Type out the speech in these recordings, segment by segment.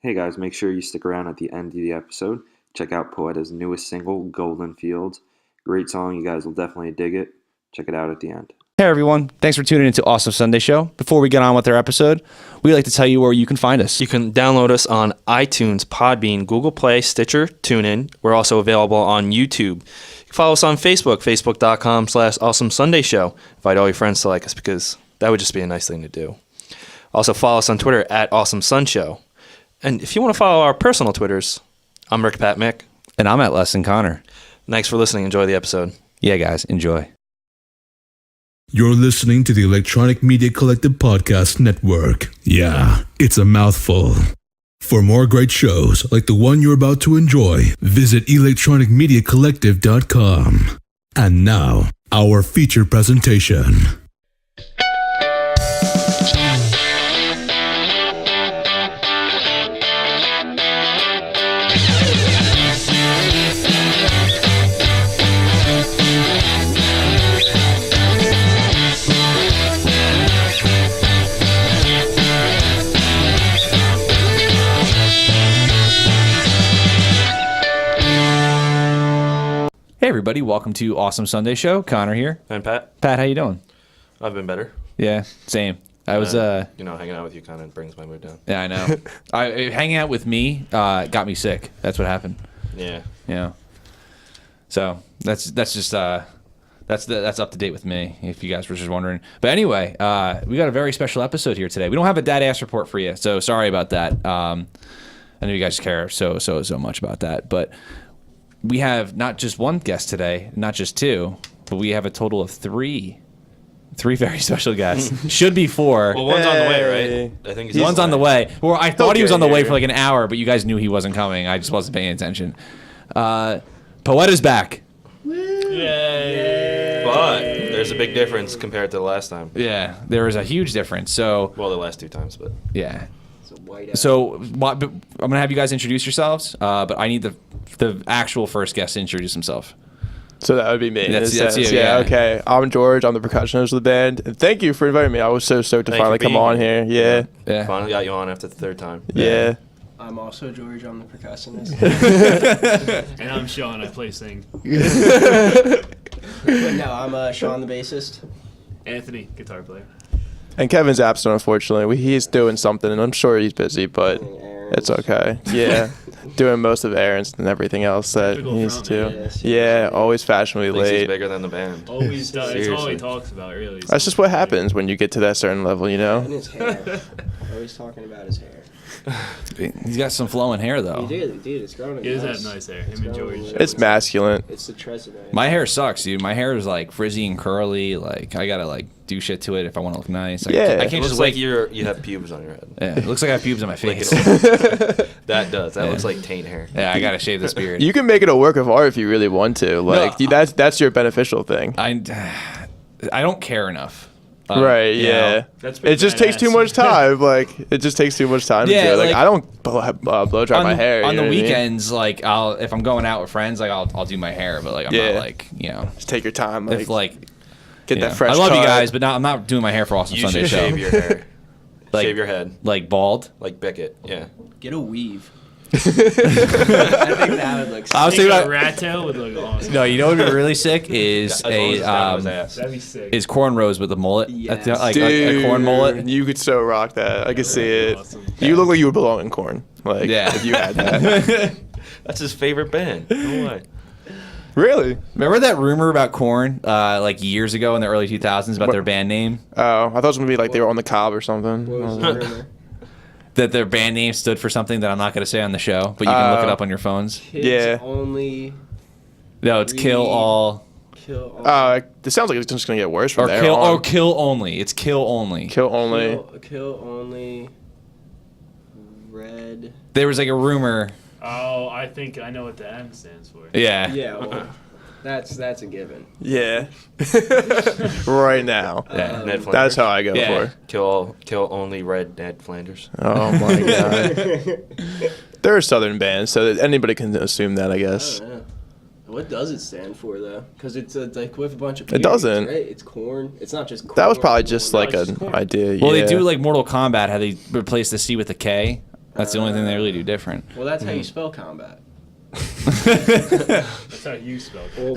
Hey guys, make sure you stick around at the end of the episode. Check out Poeta's newest single, Golden Fields. Great song, you guys will definitely dig it. Check it out at the end. Hey everyone, thanks for tuning into Awesome Sunday Show. Before we get on with our episode, we'd like to tell you where you can find us. You can download us on iTunes, Podbean, Google Play, Stitcher, TuneIn. We're also available on YouTube. You can follow us on Facebook, facebook.com/Awesome Sunday Show. Invite all your friends to like us because that would just be a nice thing to do. Also follow us on Twitter at Awesome Sun Show. And if you want to follow our personal Twitters, I'm Rick Pat Mick. And I'm at Lesson Connor. Thanks for listening. Enjoy the episode. Yeah, guys, enjoy. You're listening to the Electronic Media Collective Podcast Network. Yeah, it's a mouthful. For more great shows like the one you're about to enjoy, visit electronicmediacollective.com. And now, our feature presentation. Hey everybody, welcome to Awesome Sunday Show. Connor here. And Pat? Pat, how you doing? I've been better. Yeah, same. I was hanging out with you kind of brings my mood down. Yeah, I know. Hanging out with me got me sick. That's what happened. Yeah. Yeah. So that's just that's up to date with me, if you guys were just wondering. But anyway, we got a very special episode here today. We don't have a dad ass report for you, so sorry about that. I know you guys care so much about that, but we have not just one guest today, not just two, but we have a total of three very special guests. Should be four. Well, one's on the way, right? I think One's on the way. Well, I thought he was on the way for like an hour, but you guys knew he wasn't coming. I just wasn't paying attention. Poeta's back. Yay! But there's a big difference compared to the last time. Yeah, there was a huge difference. So, well, the last two times, but yeah. So I'm gonna have you guys introduce yourselves, but I need the actual first guest to introduce himself. So that would be me. That's you. Yeah, okay. I'm George. I'm the percussionist of the band. And thank you for inviting me. I was so stoked to finally come on here. Yeah. Finally got you on after the third time. Yeah. I'm also George. I'm the percussionist. And I'm Sean. I play sing. But no, I'm Sean, the bassist. Anthony, guitar player. And Kevin's absent, unfortunately. He's doing something, and I'm sure he's busy, but it's okay. Yeah. Doing most of errands and everything else that he needs to. Yes. Yeah, always fashionably Thinks he's late. bigger than the band. Always does. It's all Seriously. he talks about, really. That's just what happens when you get to that certain level, you And know? his hair. Always talking about his hair. He's got some flowing hair though. Dude, it's growing. He does have nice hair. Him and George. It's masculine. It's the Tresidine. My hair sucks, dude. My hair is like frizzy and curly. Like I gotta like do shit to it if I want to look nice. Yeah. I It can't looks just like like. you have pubes on your head. Yeah, it looks like I have pubes on my face. That does. That looks like taint hair. Yeah, I gotta shave this beard. You can make it a work of art if you really want to. Like, No, that's your beneficial thing. I don't care enough. Right, you yeah. know. That's pretty It just takes too badass. much time. Like, it just takes too much time Yeah, to do it. Like, like- I don't blow dry my hair. On you the know what I mean? weekends, like if I'm going out with friends, like I'll do my hair, but like I'm Yeah. not like Just take your time. Like, if like get yeah. that fresh I love you cut. guys, but I'm not doing my hair for Awesome You Sunday should Show. shave your hair. Like- shave your head. Like bald. Like Beckett. Yeah. Get a weave. I think that would look. I was Think thinking a about, rat tail would look awesome. no, you know what would be really sick is As long as it's down his a ass. That'd be sick. is cornrows with a mullet. Yes. Like Dude, a corn mullet. You could so rock that. I could see it. Awesome. You look like you would belong in corn. Like, Yeah. if you had that. That's his favorite band. No way. Really? Remember that rumor about Korn like years ago in the early 2000s about their band name? Oh, I thought it was going to be like they were on the cob or something. What was the rumor? That their band name stood for something that I'm not going to say on the show, but you can look it up on your phones. Kids Yeah. only No, it's kill all kill. This sounds like it's just going to get worse from or there kill on. or kill only. It's kill only. Kill only. Kill only. Red. There was like a rumor. Oh, I think I know what the M stands for. Yeah. Yeah. Well, that's a given. Yeah. Right now. Yeah. Ned Flanders. That's how I go Yeah. for. Kill only red Ned Flanders. Oh my god. They're a southern band, so that anybody can assume that, I guess. I don't know. What does it stand for though? Because it's like with a bunch of. It doesn't. Right? It's corn. It's not just. Corn. That was probably just No, like it's an corn. idea. Well, yeah. they do like Mortal Kombat, how they replace the C with a K That's the only thing they really do different. Well, that's how you spell combat. That's how you spell it. Well,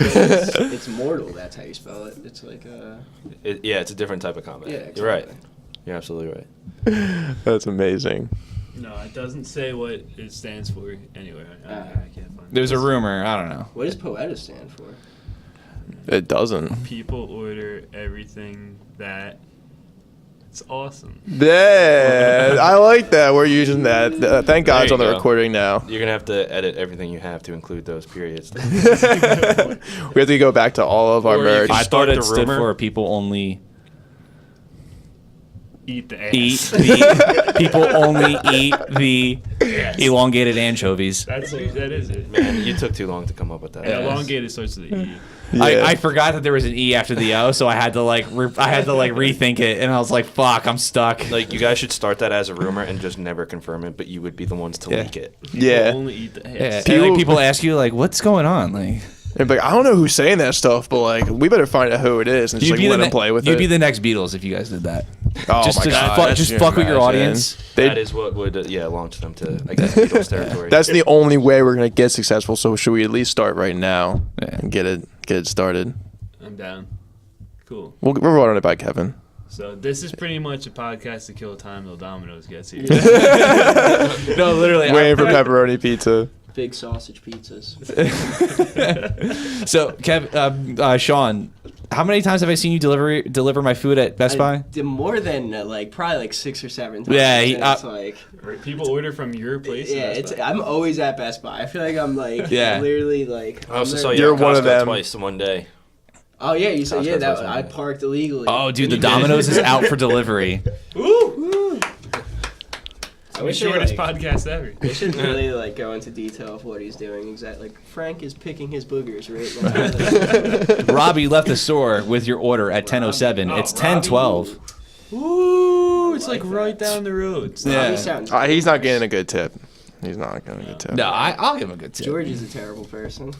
it's mortal. That's how you spell it. It's like It's a different type of combat. Yeah, exactly. You're right. You're absolutely right. That's amazing. No, it doesn't say what it stands for anywhere. I can't find it. There's a rumor. I don't know. What does Poeta stand for? It doesn't. People order everything that. It's awesome. Yeah, I like that. We're using that. Thank God it's on the recording now. You're gonna have to edit everything you have to include those periods. We have to go back to all of our Or you merch. can I thought start it the stood rumor. for people only Eat the ass. eat the people only eat the Yes. elongated anchovies. That is it. Man, you took too long to come up with that. And elongated starts with the E. Yeah. I forgot that there was an E after the O, so I had to rethink it, and I was like, "Fuck, I'm stuck." Like, you guys should start that as a rumor and just never confirm it, but you would be the ones to Yeah. leak it. Yeah. Only eat the Yeah, ass. and like, people ask you like, "What's going on?" Like, And be like, I don't know who's saying that stuff, but like, we better find out who it is and just like let them play with you'd it. be the next Beatles if you guys did that. Oh just my just God, fuck, that's just your fuck with your imagine. audience. That is what would, launch them to, I guess, Beatles territory. That's the only way we're gonna get successful. So should we at least start right now Yeah. and get it started? I'm down. Cool. We're running it by Kevin. So this is pretty much a podcast to kill time till Domino's gets here. No, literally. Waiting for pepperoni pizza. Big sausage pizzas. So, Sean, how many times have I seen you deliver my food at Best Buy? I did more than probably like 6 or 7 times. Yeah, and it's like People order from your place. yeah, I'm always at Best Buy. I feel like I'm like Yeah. literally like. I also I'm saw there- you You're at one of Costco them. twice in one day. Oh yeah, you said yeah. Costco's That awesome, I yeah. parked illegally. Oh, dude, the You did. Domino's is out for delivery. I wish they, Shortest like, podcast ever. They should really like go into detail of what he's doing. Exactly, like Frank is picking his boogers right now. Robbie left the store with your order at 10:07. It's 10:12. Ooh, it's like right down the road. Yeah. He sounds. He's not getting a good tip. He's not getting a good tip. No, I'll give him a good tip. George is a terrible person.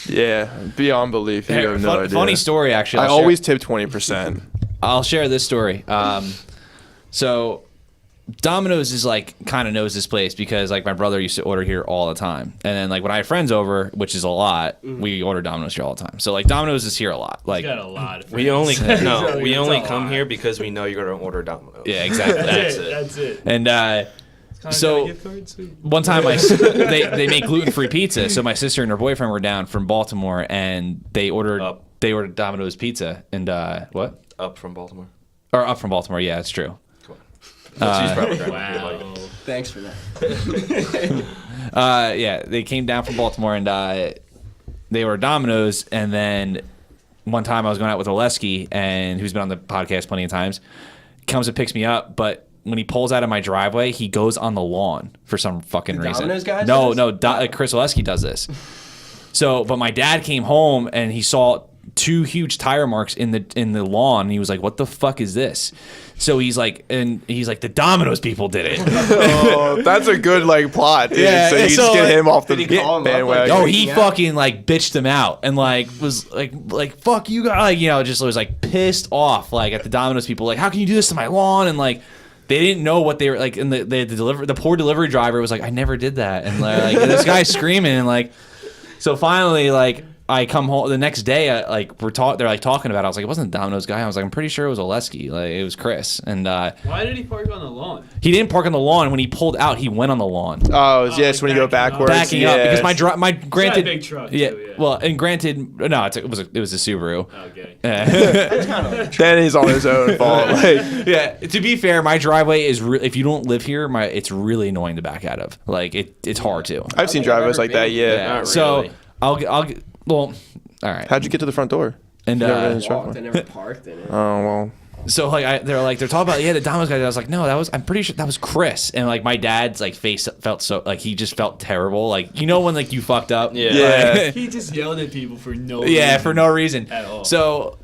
Yeah, beyond belief. You Hey, have no idea. funny story, actually. I I'll share- always tip 20%. I'll share this story. So Domino's is like kind of knows this place because like my brother used to order here all the time, and then like when I have friends over, which is a lot, we order Domino's here all the time. So like Domino's is here a lot. Like Got a lot of We only friends. we It's only a come lot. here because we know you're gonna order Domino's. yeah, exactly. That's it. That's it. And Kinda so- got a gift card? Sweet. one time they make gluten-free pizza, so my sister and her boyfriend were down from Baltimore, and they ordered Domino's pizza. And what? Up from Baltimore. Or up from Baltimore? Yeah, it's true. She's probably Wow. Thanks for that. Yeah, they came down from Baltimore and they were Domino's, and then one time I was going out with Oleski, and who's been on the podcast plenty of times, comes and picks me up, but when he pulls out of my driveway, he goes on the lawn for some fucking reason. Domino's guy No, does no, Chris Oleski does this. So, but my dad came home and he saw 2 huge tire marks in the lawn, and he was like, "What the fuck is this?" So he's like, the Domino's people did it. Oh, that's a good like plot, dude. Yeah, so you so, just get him off the did he call him up, bandwagon. like, Oh, he freaking out? fucking like bitched them out and like was like fuck you guys, like, you know, just was like pissed off like at the Domino's people, like, how can you do this to my lawn? And like they didn't know what they were like, and the poor delivery driver was like, I never did that, and like this guy's screaming, and like so finally like I come home the next day, they're like talking about it. I was like, it wasn't the Domino's guy. I was like, I'm pretty sure it was Oleski. Like it was Chris. And Why did he park on the lawn? he didn't park on the lawn. When he pulled out, he went on the lawn. Oh, yes, when you go backing up. backwards. Backing up because my granted big truck, yeah, too, yeah. well, and granted no, it was a Subaru. Okay. That's kind of. Then he's on his own fault. Like, Yeah, to be fair, my driveway is if you don't live here, it's really annoying to back out of. Like it's hard to. I've seen driveways like that. Yeah. Not So really. I'll well, all right. How'd you get to the front door? And You never been in the Walked, driveway? I never parked in it. Oh well. so like they're talking about the Domino's guy. I was like, no, I'm pretty sure that was Chris. And like my dad's like face felt so like he just felt terrible. Like you know when like you fucked up. Yeah. Yeah. He just yelled at people for no Yeah, reason for no reason at all. So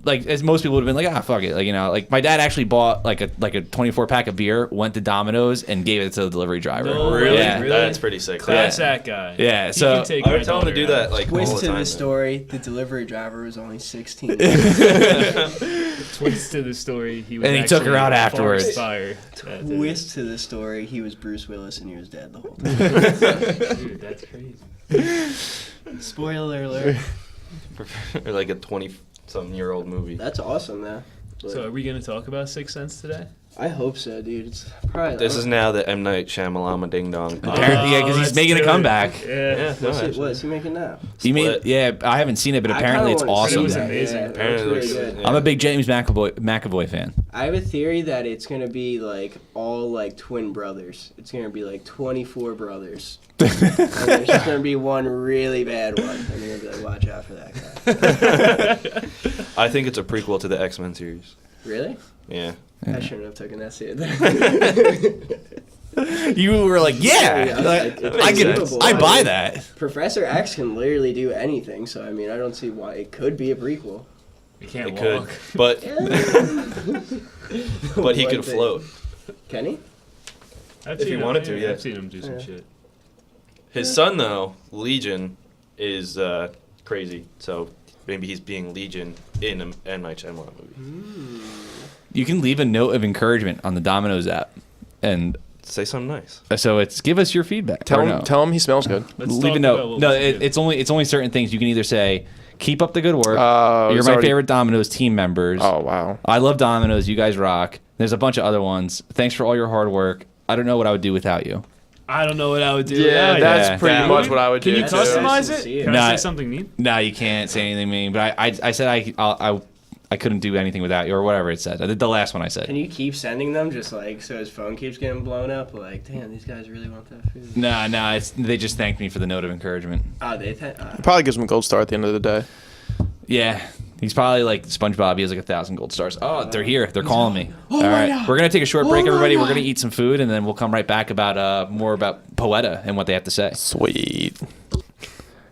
like as most people would have been like, fuck it, like, you know, like my dad actually bought like a 24-pack of beer, went to Domino's and gave it to the delivery driver. No, Really? Yeah. That's pretty sick. That's that guy. Yeah, He so- can take I my would tell him to do daughter that like all Twist the to time. the story: the delivery driver was only 16. out. Twist to the story. He was And he took her actually out a afterwards. forest fire. That day. Twist to the story: he was Bruce Willis and he was dead the whole time. Dude, that's crazy. Spoiler alert. Or like a 20-something-year-old movie. That's awesome, though. But So are we gonna talk about Sixth Sense today? I hope so, dude. It's probably This is now the M. Night Shyamalama Ding Dong. Apparently, yeah, 'cause he's let's making a do it. comeback. Yeah. no, What actually. is he making now? He made, Split. yeah, I haven't seen it, but I apparently kinda it's wanna see awesome. It was that. amazing. Yeah, Apparently it it looks looks- really good. yeah. I'm a big James McAvoy fan. I have a theory that it's gonna be like all like twin brothers. It's gonna be like 24 brothers. And there's just gonna be one really bad one, and you're gonna be like, watch out for that guy. I think it's a prequel to the X-Men series. Really? Yeah. I shouldn't have taken that serious. You were like, yeah, Like, I buy that. Professor X can literally do anything, so I mean, I don't see why it could be a prequel. You can't It could, walk. but but he One could thing. float. Can he? I've If seen he him, wanted to, yeah. I've seen him do some Yeah. shit. His son though, Legion, is crazy. So maybe he's being Legion in an M. Night Shyamalan movie. You can leave a note of encouragement on the Domino's app, and Say something nice. so it's give us your feedback. Tell or him, no. tell him he smells good. Let's Leave talk a about note. what No, was good. it's only certain things you can either say. Keep up the good work. You're it's my already- favorite Domino's team members. Oh wow. I love Domino's. You guys rock. There's a bunch of other ones. Thanks for all your hard work. I don't know what I would do without you. I don't know what I would do. Yeah, without that's Yeah. pretty Yeah. much what I would Can do. you too. customize Nice to see it? it. Can Nah. I say something mean? No, you can't say anything mean. But I said I couldn't do anything without you or whatever it said. I did the last one I said. Can you keep sending them just like so his phone keeps getting blown up? Like, damn, these guys really want that food. No, they just thanked me for the note of encouragement. Oh, they Probably gives him a gold star at the end of the day. Yeah, he's probably like SpongeBob. He has like 1,000 gold stars. Oh, they're here. They're calling me. All right, we're gonna take a short break, everybody. We're gonna eat some food, and then we'll come right back about more about Poeta and what they have to say. Sweet.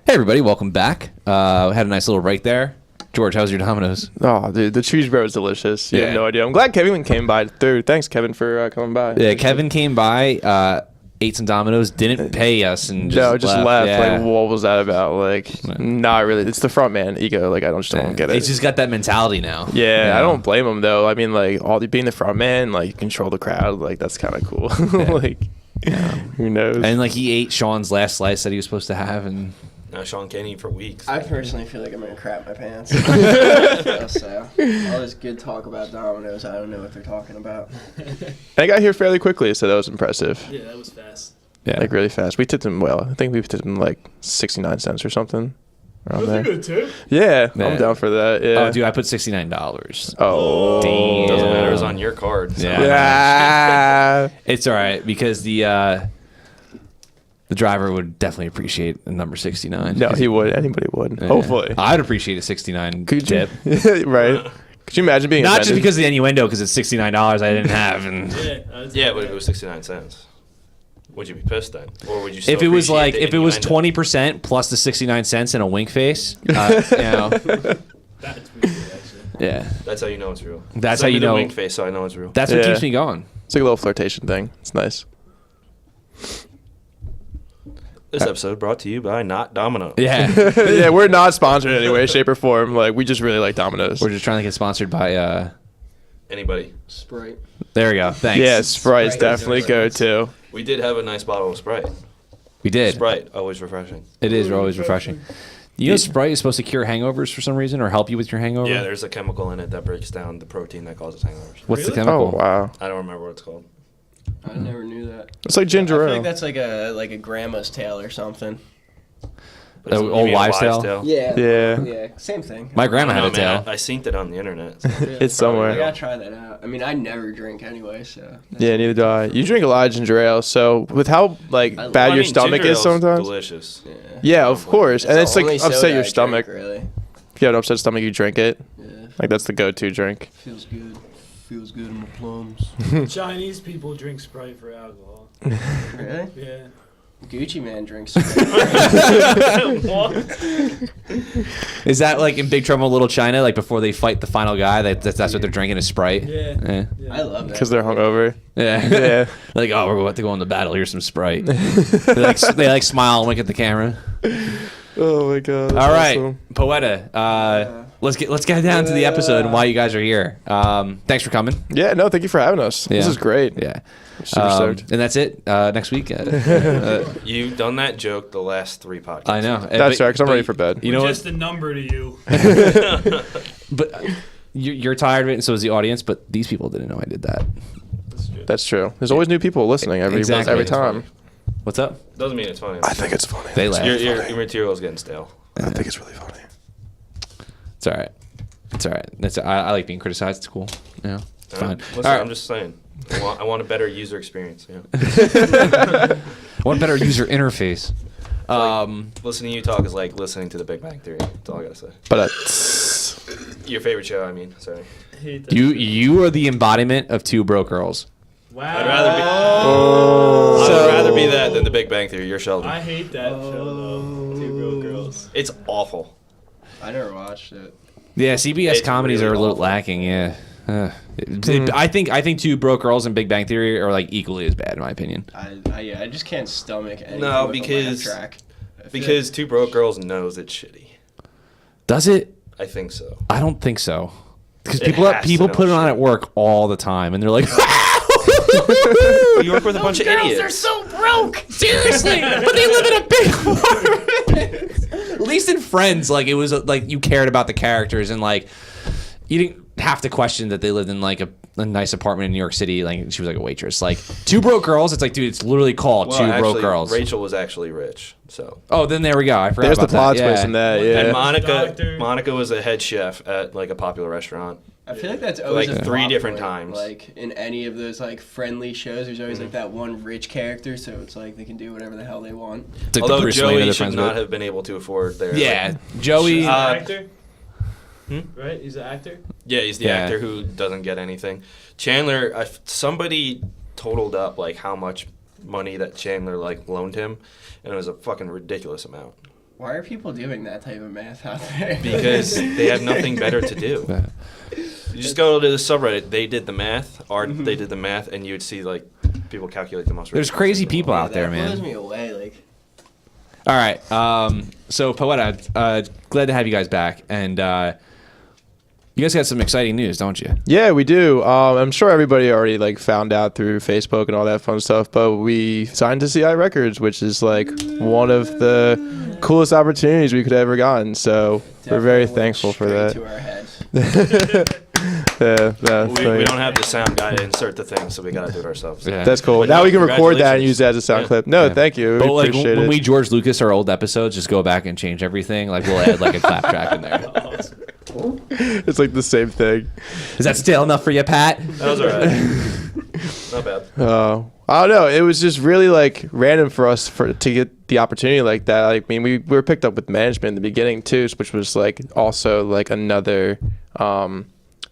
Hey, everybody, welcome back. We had a nice little break there. George, how's your Domino's? Oh, dude, the cheese bro is delicious. You Yeah. have no idea. I'm glad Kevin came by. Dude, thanks, Kevin, for coming by. Yeah, Kevin came by, ate some Domino's, didn't pay us, and just left. Yeah. Like, what was that about? Like, not really. It's the front man ego. Like, I don't get it. He's just got that mentality now. Yeah, You I know? don't blame him though. I mean, like being the front man, like you control the crowd, like that's kind of cool. Like, who knows? And like he ate Sean's last slice that he was supposed to have, and Now Sean can't eat for weeks. I personally feel like I'm gonna crap my pants. So all this good talk about Domino's, I don't know what they're talking about. I got here fairly quickly, so that was impressive. Yeah, that was fast. yeah, Like really fast. We tipped him well. I think we tipped him like 69 cents or something around there. good tip. Yeah, Yeah. I'm down for that. Yeah. oh, dude, I put $69. Oh. Damn. Doesn't matter. It's on your card. So. Yeah. Yeah. It's all right because the driver would definitely appreciate the number 69. No, he would. Anybody would. Yeah. Hopefully. I'd appreciate a 69 Could you? tip. Right. Could you imagine being Not just offended? because of the innuendo, because it's $69 I didn't have, and Yeah, but if it was 69 cents, would you be pissed then, or would you? Still if it was appreciate like the if it was innuendo? 20% plus the 69 cents and a wink face, you know, That's pretty good, actually. yeah, That's how you know it's real. That's Send how you me the know- wink face, so I know it's real. that's what Yeah. keeps me going. It's like a little flirtation thing. It's nice. This episode brought to you by Not Domino. Yeah, Yeah, we're not sponsored in any way, shape, or form. Like, we just really like Domino's. we're just trying to get sponsored by. Anybody? Sprite. There we go. Thanks. Yeah, Sprite's Sprite is definitely delicious. go-to. We did have a nice bottle of Sprite. we did. Sprite, always refreshing. It is always refreshing. You know, Sprite is supposed to cure hangovers for some reason, or help you with your hangover. Yeah, there's a chemical in it that breaks down the protein that causes hangovers. What's the Really? chemical? Oh, wow. I don't remember what it's called. I never knew that. It's like I ginger feel ale. like that's like a grandma's tale or something. But it's- Oh, you old mean a wives' wives' tale? Yeah. Yeah. Yeah. Same thing. My grandma I had don't a know, man. tail. I synced it on the internet. so- Yeah, It's somewhere. I gotta try that out. I mean, I never drink anyway, so. that's- Yeah, neither do I. You drink a lot of ginger ale, so with how like I- bad Well, I your mean, stomach ginger is ale's sometimes. Delicious. Yeah. Yeah, of course. And the it's like only soda upset I your drink, stomach. really. If you have an upset stomach, you drink it. Yeah. Like that's the go-to drink. Feels good. Feels good in my plums. Chinese people drink Sprite for alcohol. Really? Yeah. Gucci Man drinks. Is that like in Big Trouble in Little China? Like before they fight the final guy, that's what they're drinking is Sprite. Yeah. I love that. Because they're hungover. Yeah. Yeah. Like, oh, we're about to go into battle. Here's some Sprite. they smile and wink at the camera. Oh my god. All right, awesome. Poeta. Let's get down to the episode and why you guys are here. Thanks for coming. Yeah, no, thank you for having us. This Yeah. is great. Yeah. Super stoked. And that's it. Next week. You've done that joke the last 3 podcasts. I know. That's right, because I'm ready for bed. You know what? Just a number to you. But you're tired of it, and so is the audience. But these people didn't know I did that. That's true. There's always new people listening every Exactly. time. What's up? Doesn't mean it's funny. I think it's funny. They laugh. Your material is getting stale. I think it's really funny. It's all right. It's all right. I like being criticized. It's cool. Yeah, it's fine. Listen, All right. I'm just saying. I want a better user experience. Yeah. I want a better user interface. Listening to you talk is like listening to The Big Bang Theory. That's all I gotta say. But Your favorite show, I mean. Sorry. I hate that You are the embodiment of two broke girls. Wow. I'd rather be. Oh. I would rather be that than The Big Bang Theory. You're Sheldon. I hate that show though. Two Real Girls. It's awful. I never watched it. Yeah, CBS It's comedies really are a little awful. lacking. Yeah. I think Two Broke Girls and Big Bang Theory are like equally as bad in my opinion. I just can't stomach anything No, with a laugh because- track. Because Two Broke Girls knows it's shitty. Does it? I think so. I don't think so. Because It people has to people know put it on shit. at work all the time, and they're like, You work with a bunch of idiots. "They're so broke, seriously." But they live in a big apartment. At least in Friends, like it was like you cared about the characters, and like you didn't have to question that they lived in like a nice apartment in New York City. Like she was like a waitress. Like Two Broke Girls, it's like, dude, it's literally called Well, Two actually, Broke Girls. Rachel was actually rich, so. Oh, then there we go. I forgot there's the about plot that. twist Yeah. in that. And Yeah. And Doctor. Monica was a head chef at like a popular restaurant. I feel like that's always Like a 3 plot different point, times. Like in any of those like friendly shows, there's always like that one rich character, so it's like they can do whatever the hell they want. It's like the Although Bruce Wayne of Joey the should Friends not group. have been able to afford their. Yeah, like- Joey. He's an Uh, actor. Right? He's an actor. Yeah, he's the Yeah. actor who doesn't get anything. Chandler, somebody totaled up like how much money that Chandler like loaned him, and it was a fucking ridiculous amount. Why are people doing that type of math out there? Because they have nothing better to do. You just go to the subreddit. They did the math. They did the math, and you'd see like people calculate the most. There's ridiculous crazy thing. people Yeah, out there, that blows man. me away. Like, All right. So Poeta, glad to have you guys back, and you guys got some exciting news, don't you? Yeah, we do. I'm sure everybody already like found out through Facebook and all that fun stuff, but we signed to CI Records, which is like one of the coolest opportunities we could have ever gotten. So we're very definitely went thankful for straight that. To our heads. We don't have the sound guy to insert the thing, so we gotta do it ourselves. Yeah. That's cool. But Now no, we can record that and congratulations. use that as a sound Yeah. clip. No, Yeah. thank you. But We like appreciate when it. we George Lucas our old episodes, just go back and change everything. Like we'll add like a clap track in there. It's like the same thing. Is that stale enough for you, Pat? That was alright. Not bad. I don't know. It was just really like random for us to get the opportunity like that. Like, I mean, we were picked up with management in the beginning too, which was like also like another,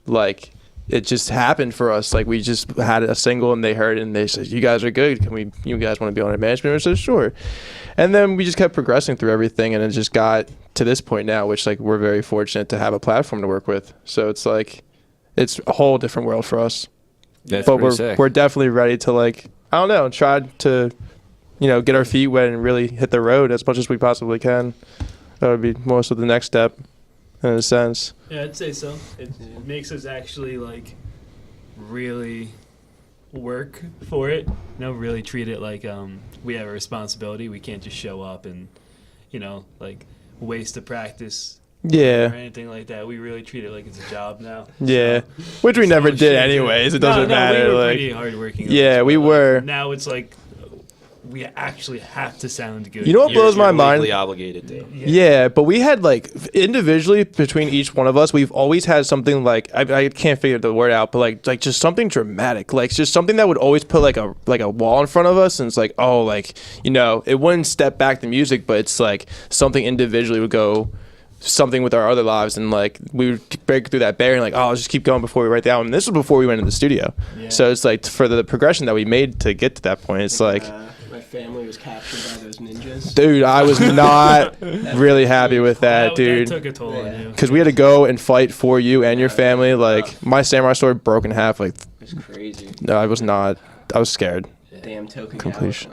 like it just happened for us. Like we just had a single and they heard it and they said, "You guys are good. You guys want to be on our management?" We said, "Sure." And then we just kept progressing through everything, and it just got to this point now, which like we're very fortunate to have a platform to work with. So it's like it's a whole different world for us. That's But pretty sick. we're definitely ready to like I don't know, try to get our feet wet and really hit the road as much as we possibly can. That would be most of the next step in a sense. Yeah, I'd say so. It makes us actually like really work for it. Really treat it like we have a responsibility. We can't just show up and like waste a practice or Yeah. anything like that. We really treat it like it's a job now. Yeah. So, Which we so never much did shit to- anyways. It No, doesn't no, matter. We were like pretty hardworking. Yeah, we but, were. Now it's like we actually have to sound good. You know what blows my You're mind? legally obligated to. Yeah, but we had like individually between each one of us, we've always had something like I can't figure the word out, but like just something dramatic, like just something that would always put like a wall in front of us, and it's like it wouldn't step back the music, but it's like something individually would go something with our other lives, and like we would break through that barrier and like let's just keep going before we write the album. And this was before we went into the studio, Yeah. so it's like for the progression that we made to get to that point, it's like. My family was captured by those ninjas. Dude, I was not really happy with that, dude. That took a toll on you. Because we had to go and fight for you and your family. Like, my samurai sword broke in half. Like, It's crazy. no, I was not. I was scared. Damn token Completion.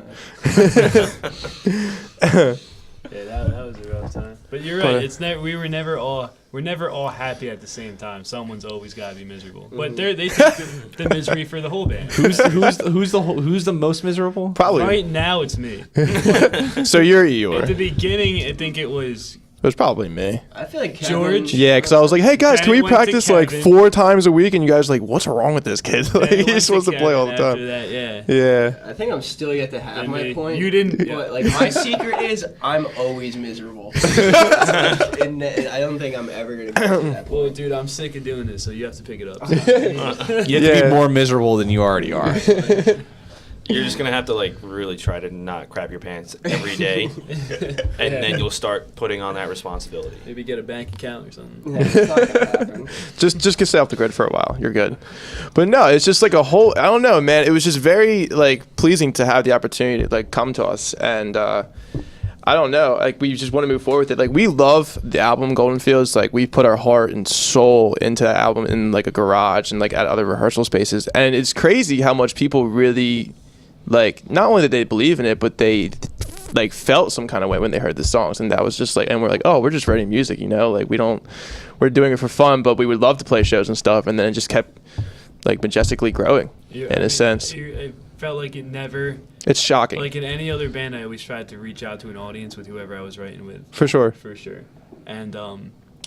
Yeah, that was a rough time. But you're right. It's never. We're never all happy at the same time. Someone's always got to be miserable. But they take the misery for the whole band. Who's the most miserable? Probably. Right now, it's me. So you're At the Eeyore. beginning, I think it was It was probably me. I feel like George? Yeah, because I was like, hey guys, can Then we it went to practice like Kevin. 4 times a week? And you guys were like, what's wrong with this kid? Like, Then it he's went supposed to play all the Kevin after time. That, yeah. Yeah. I think I'm still yet to have Then my me. point. You didn't- yeah. But like my secret is I'm always miserable. And I don't think I'm ever gonna get to that point. Well, dude, I'm sick of doing this, so you have to pick it up. You have to Yeah. be more miserable than you already are. You're just gonna have to like really try to not crap your pants every day, and then you'll start putting on that responsibility. Maybe get a bank account or something. Yeah, it's not gonna happen. Just get stay off the grid for a while. You're good. But no, it's just like a whole. I don't know, man. It was just very like pleasing to have the opportunity to like come to us, and I don't know. Like we just want to move forward with it. Like we love the album Golden Fields. Like we put our heart and soul into that album in like a garage and like at other rehearsal spaces, and it's crazy how much people really like. Not only did they believe in it, but they like felt some kind of way when they heard the songs, and that was just like. And we're like, oh, we're just writing music, you know. Like we're doing it for fun, but we would love to play shows and stuff. And then it just kept like majestically growing in a sense. It felt like it never. It's shocking. Like in any other band, I always tried to reach out to an audience with whoever I was writing with. For sure. For sure. And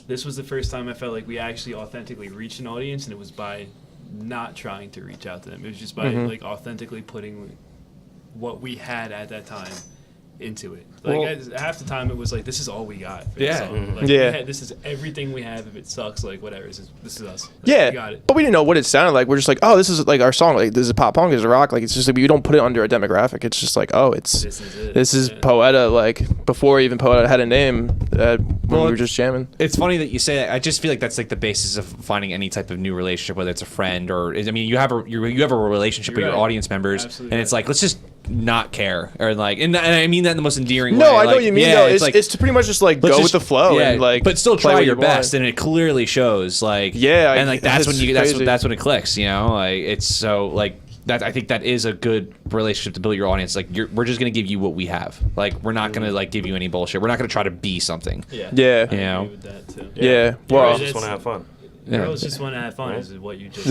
this was the first time I felt like we actually authentically reached an audience, and it was by not trying to reach out to them. It was just by like authentically putting what we had at that time into it. Like half the time it was like, this is all we got for Yeah. the song. Like, Yeah. this is everything we have. If it sucks, like whatever. This is us. Like, Yeah, we got it. but we didn't know what it sounded like. We're just like, oh, this is like our song. Like this is pop punk, this is rock. Like it's just like we don't put it under a demographic. It's just like, oh, it's This is it. this is Yeah. Poeta. Like before even Poeta had a name, when Well, we were just jamming. It's funny that you say that. I just feel like that's like the basis of finding any type of new relationship, whether it's a friend or I mean, you have a relationship You're with your right. audience members, Absolutely and it's right. like let's just not care or like, and I mean that in the most endearing way. No, I know Like, what you mean. yeah, though. it's like It's to pretty much just like let's go just- with the flow yeah, and like, but still play try what your you want. best, and it clearly shows. Like Yeah, and like that's when it's crazy. that's when it clicks. You know, like it's so like. That I think that is a good relationship to build your audience. Like we're just gonna give you what we have. Like we're not gonna like give you any bullshit. We're not gonna try to be something. Yeah. Yeah. I You know? agree with that too. Yeah. Well, Well, I just want to have fun. Girls just want to have fun. Is what you just.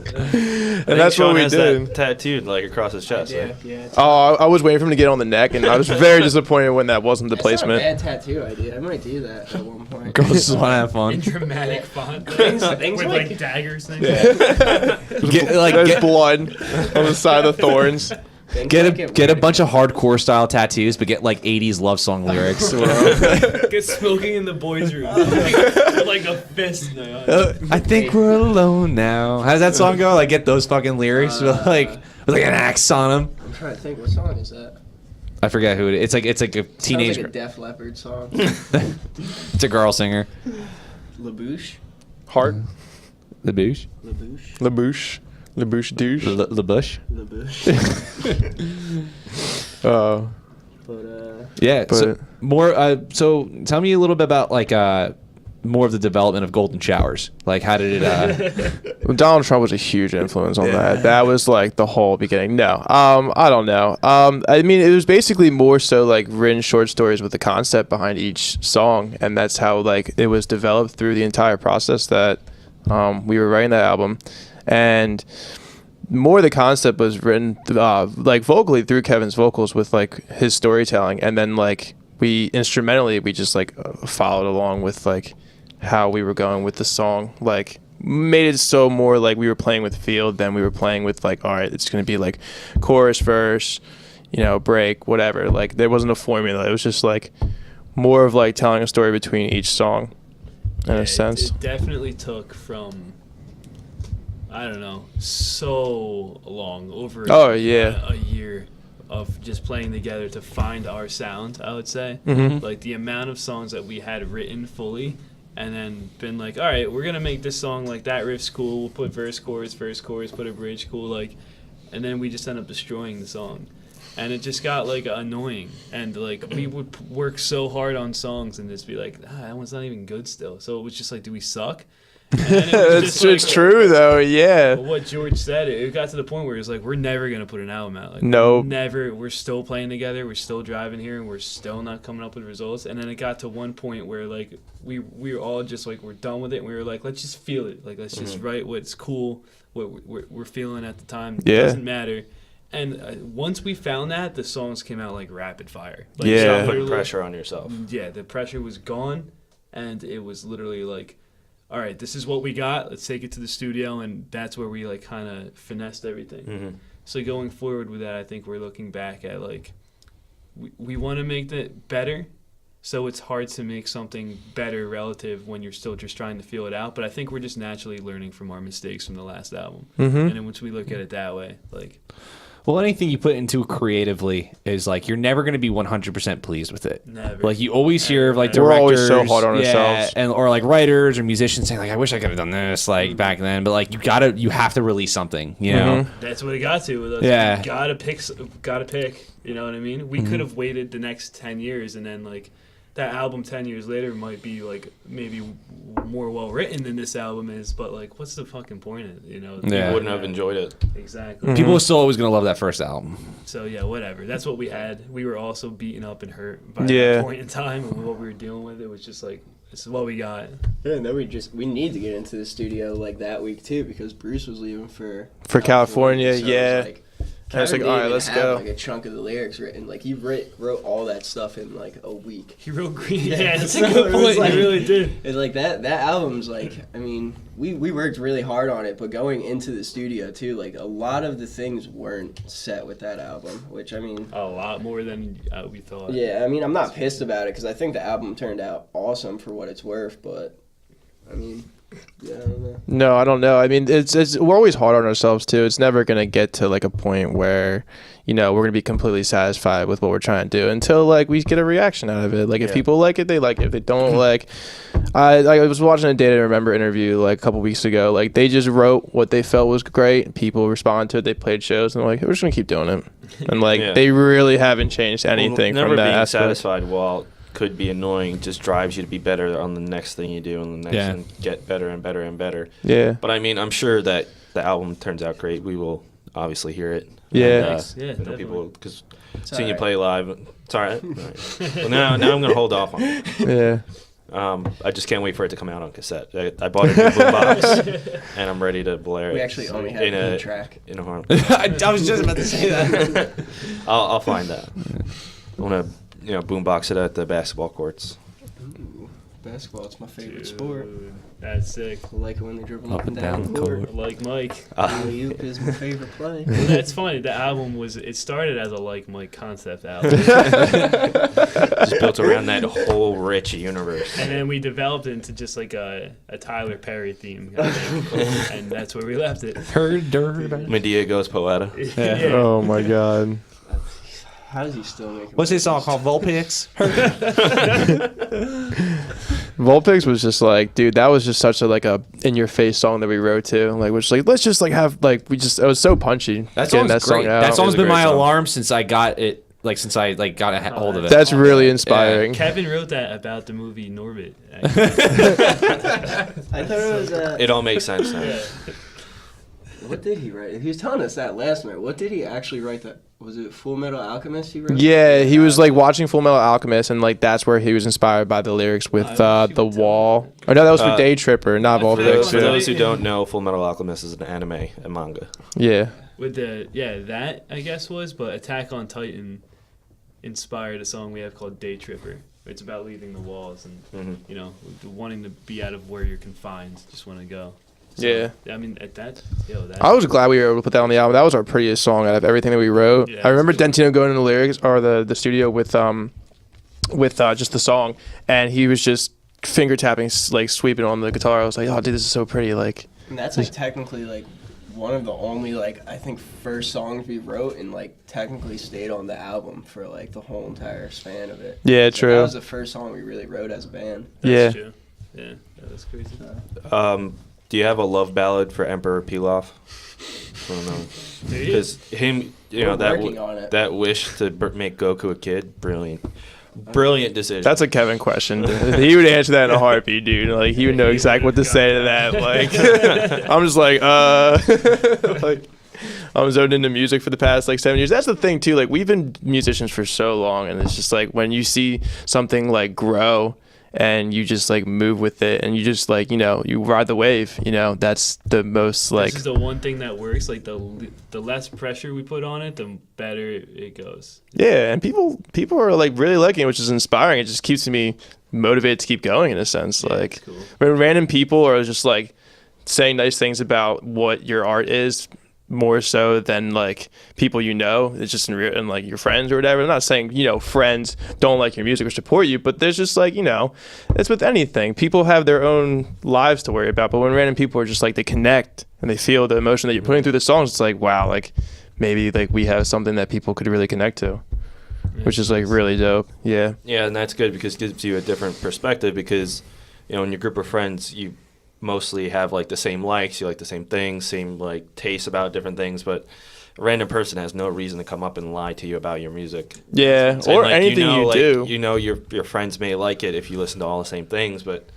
and that's what we did. That tattooed like across his chest. Yeah, Right? yeah. Oh, I was waiting for him to get on the neck, and I was very disappointed when that wasn't the That's not a placement. bad tattoo idea. I might do that at one point. Girls just want to have In fun. dramatic font Things with like- like daggers. Things. There's blood on the side of the thorns. Things Get like a it get a weird. bunch of hardcore style tattoos, but get like 80s love song lyrics. Get smoking in the boys' room with like a fist. I think we're alone now. How does that song go? Like get those fucking lyrics with like an axe on them. I'm trying to think. What song is that? I forget who it is. It's like a teenage. Sounds like a Def Leppard song. It's a girl singer. LaBouche? Heart. The Boosh. LaBouche? LaBouche. LaBouche douche. The Bush. LaBouche. Oh. But, Yeah. So But- more. So tell me a little bit about like more of the development of Golden Showers. Like how did it? Well, Donald Trump was a huge influence on that. That was like the whole beginning. No, I don't know. I mean, it was basically more so like written short stories with the concept behind each song, and that's how like it was developed through the entire process that we were writing that album, and more the concept was written like vocally through Kevin's vocals with like his storytelling, and then like we just like followed along with like how we were going with the song, like made it so more like we were playing with field than we were playing with like, all right, it's going to be like chorus, verse, you know, break, whatever. Like there wasn't a formula. It was just like more of like telling a story between each song in a sense. It definitely took from, I don't know, so long, over Oh, yeah. a year of just playing together to find our sound, I would say. Mhm. Like the amount of songs that we had written fully and then been like, all right, we're going to make this song like that riff's cool. We'll put verse, chorus, put a bridge, cool. Like, and then we just end up destroying the song. And it just got like annoying, and like we would work so hard on songs and just be like, that one's not even good still. So it was just like, do we suck? And then it was It's true though, yeah. what George said, it got to the point where it was like, we're never gonna put an album out. Like, Nope. never. We're still playing together. We're still driving here, and we're still not coming up with results. And then it got to one point where like we were all just like, we're done with it. And we were like, let's just feel it. Like, let's just write what's cool, what we're feeling at the time. Yeah. It doesn't matter. And once we found that, the songs came out like rapid fire. Like, Yeah. Stop putting literally- pressure on yourself. Yeah, the pressure was gone, and it was literally like, all right, this is what we got. Let's take it to the studio, and that's where we like kind of finessed everything. Mm-hmm. So going forward with that, I think we're looking back at like, we want to make that better. So it's hard to make something better relative when you're still just trying to feel it out. But I think we're just naturally learning from our mistakes from the last album. Mm-hmm. And then once we look at it that way, like, Well, anything you put into creatively is like you're never going to be 100% pleased with it. never. Like you always hear of like We're directors, always so hard on ourselves. and or like writers or musicians saying like I wish I could have done this like back then, but like you have to release something, you know. That's what it got to with us. Yeah. You gotta pick. You know what I mean? We could have waited the next 10 years, and then like that album 10 years later might be like maybe more well written than this album is, but like what's the fucking point of it? You know? Yeah. You wouldn't have enjoyed it. Exactly. People are still always going to love that first album. So yeah, whatever. That's what we had. We were also beaten up and hurt by Yeah. that point in time, and what we were dealing with. It was just like, this is what we got. Yeah, and then we need to get into the studio like that week too, because Bruce was leaving for California, so it was yeah. like, I was like, Kevin all right, didn't let's even have, go. Like a chunk of the lyrics written. Like he wrote all that stuff in like a week. He wrote Green. Yeah, Yeah, that's a so good it was point. like- He really did. It's like that album's like, I mean, we worked really hard on it, but going into the studio too, like a lot of the things weren't set with that album, which I mean, A lot more than we thought. yeah, I mean, I'm not pissed about it because I think the album turned out awesome for what it's worth, but I mean, yeah, I don't know. No, I don't know. I mean, it's we're always hard on ourselves too. It's never gonna get to like a point where, you know, we're gonna be completely satisfied with what we're trying to do until like we get a reaction out of it. Like if people like it, they like it. If they don't like, I was watching a Day to Remember interview like a couple weeks ago. Like they just wrote what they felt was great. People responded to it. They played shows and they're like, we're just gonna keep doing it. And like Yeah. they really haven't changed anything Never from that being aspect. satisfied while could be annoying just drives you to be better on the next thing you do and the next Yeah. and get better and better and better. Yeah. But I mean, I'm sure that the album turns out great. We will obviously hear it. Yeah. And, Thanks. Yeah, you know, definitely. people because It's seeing you alright. play live, it's all right. All right. Well, now I'm gonna hold off on it. Yeah. I just can't wait for it to come out on cassette. I bought a new boombox and I'm ready to blare it. We actually only had in one a track. in a horn. I was just about to say that. I'll find that. I want to boombox it at the basketball courts. Ooh, basketball, it's my favorite Dude, sport. That's sick. I like it when they dribble up and down the court. Like Mike. Alley-oop is my favorite play. That's funny. The album it started as a Like Mike concept album. Just built around that whole rich universe. And then we developed it into just like a Tyler Perry theme, I think. And that's where we left it. Medea goes Poeta. Yeah. Oh my God. How does he still make it? What's this song called? Volpix? Vulpix was just like, dude, that was just such a like a in your face song that we wrote to. Like, which like let's just like have like it was so punchy. That getting song's great. That It song's was a been great my song. alarm since I got it. Like since I like got a hold of it. That's really inspiring. Kevin wrote that about the movie Norbit. I thought it was. It all makes sense now. Yeah. What did he write? He was telling us that last night. What did he actually write? That was it. Full Metal Alchemist. He wrote. Yeah, he was like watching Full Metal Alchemist, and like that's where he was inspired by the lyrics with I wish the you would tell wall. Or no, that was for Uh, Day Tripper, not I feel Vulpix. For Yeah. those who don't know, Full Metal Alchemist is an anime, a manga. Yeah, With that I guess was, but Attack on Titan inspired a song we have called Day Tripper. It's about leaving the walls and wanting to be out of where you're confined. Just want to go. So, Yeah. I mean, at that, I was glad we were able to put that on the album. That was our prettiest song out of everything that we wrote. Yeah, I remember it's good. Dentino going in the lyrics or the studio with just the song, and he was just finger tapping, like sweeping on the guitar. I was like, oh, dude, this is so pretty. Like, And that's like technically like one of the only like I think first songs we wrote and like technically stayed on the album for like the whole entire span of it. yeah, Like, true. that was the first song we really wrote as a band. Yeah. True. Yeah, that was crazy. Do you have a love ballad for Emperor Pilaf? just want to know. There you Because him, you know, We're working on it. that wish to make Goku a kid, brilliant decision. That's a Kevin question. He would answer that in a heartbeat, dude. Like he would know exactly what to say to that. Like I'm just like, like I'm zoned into music for the past like 7 years. That's the thing too. Like we've been musicians for so long, and it's just like when you see something like grow and you just like move with it and you just like, you know, you ride the wave, you know, that's the most like This is the one thing that works. Like the less pressure we put on it, the better it goes. yeah, and people are like really liking it, which is inspiring. It just keeps me motivated to keep going in a sense. Yeah, Like it's cool. when random people are just like saying nice things about what your art is, more so than like people you know. It's just in like your friends or whatever. I'm not saying, you know, friends don't like your music or support you, but there's just like, you know, it's with anything. People have their own lives to worry about, but when random people are just like, they connect and they feel the emotion that you're putting through the songs, it's like, wow, like maybe like we have something that people could really connect to, which is like really dope. Yeah. Yeah, and that's good because it gives you a different perspective because, you know, in your group of friends, you mostly have like the same likes, you like the same things, same like tastes about different things, but a random person has no reason to come up and lie to you about your music. Yeah, And, or like, anything you know, you like, do. You know, your friends may like it if you listen to all the same things, but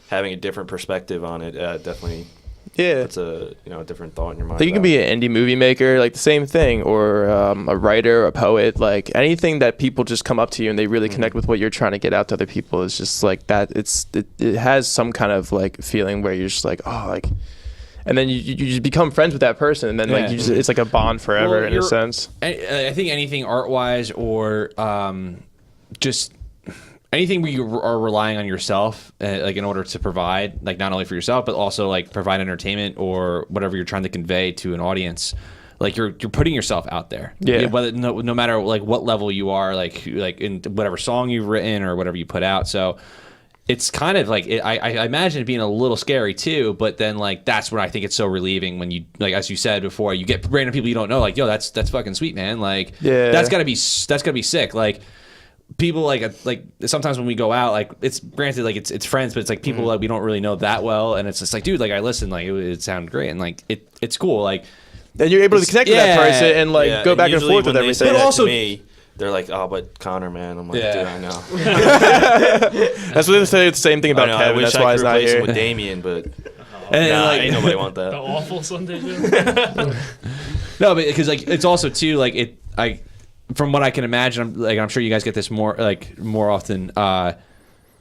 having a different perspective on it definitely Yeah. puts a different thought in your mind. Like you can about be it. an indie movie maker, like the same thing, or a writer, a poet, like anything that people just come up to you and they really connect with what you're trying to get out to other people. Is just like that. It has some kind of like feeling where you're just like, oh, like, and then you just become friends with that person, and then like Yeah. you just, it's like a bond forever Well, in a you're- sense. I think anything art wise or just anything where you are relying on yourself, like in order to provide, like not only for yourself but also like provide entertainment or whatever you're trying to convey to an audience. Like you're putting yourself out there. Yeah. Whether no matter like what level you are, like in whatever song you've written or whatever you put out. So it's kind of like I imagine it being a little scary too, but then like that's when I think it's so relieving when you, like as you said before, you get random people you don't know, like, yo, that's fucking sweet, man. Like Yeah. that's gotta be sick. Like people like sometimes when we go out, like it's granted like it's friends, but it's like people that we don't really know that well, and it's just like, dude, like I listened, like it sounded great, and like it's cool, like. And you're able to connect with that Yeah. person and like Yeah, go back and usually forth with when they everything. say But that also- to me, they're like, "Oh, but Connor, man." I'm like, Yeah. "Dude, I know." That's what they say. The same thing about I know. Kevin. I wish That's I why could he's not replace him here. with Damien, but And nah, like, ain't nobody want The that. awful Sunday show. no, but because like it's also too like from what I can imagine, I'm sure you guys get this more often.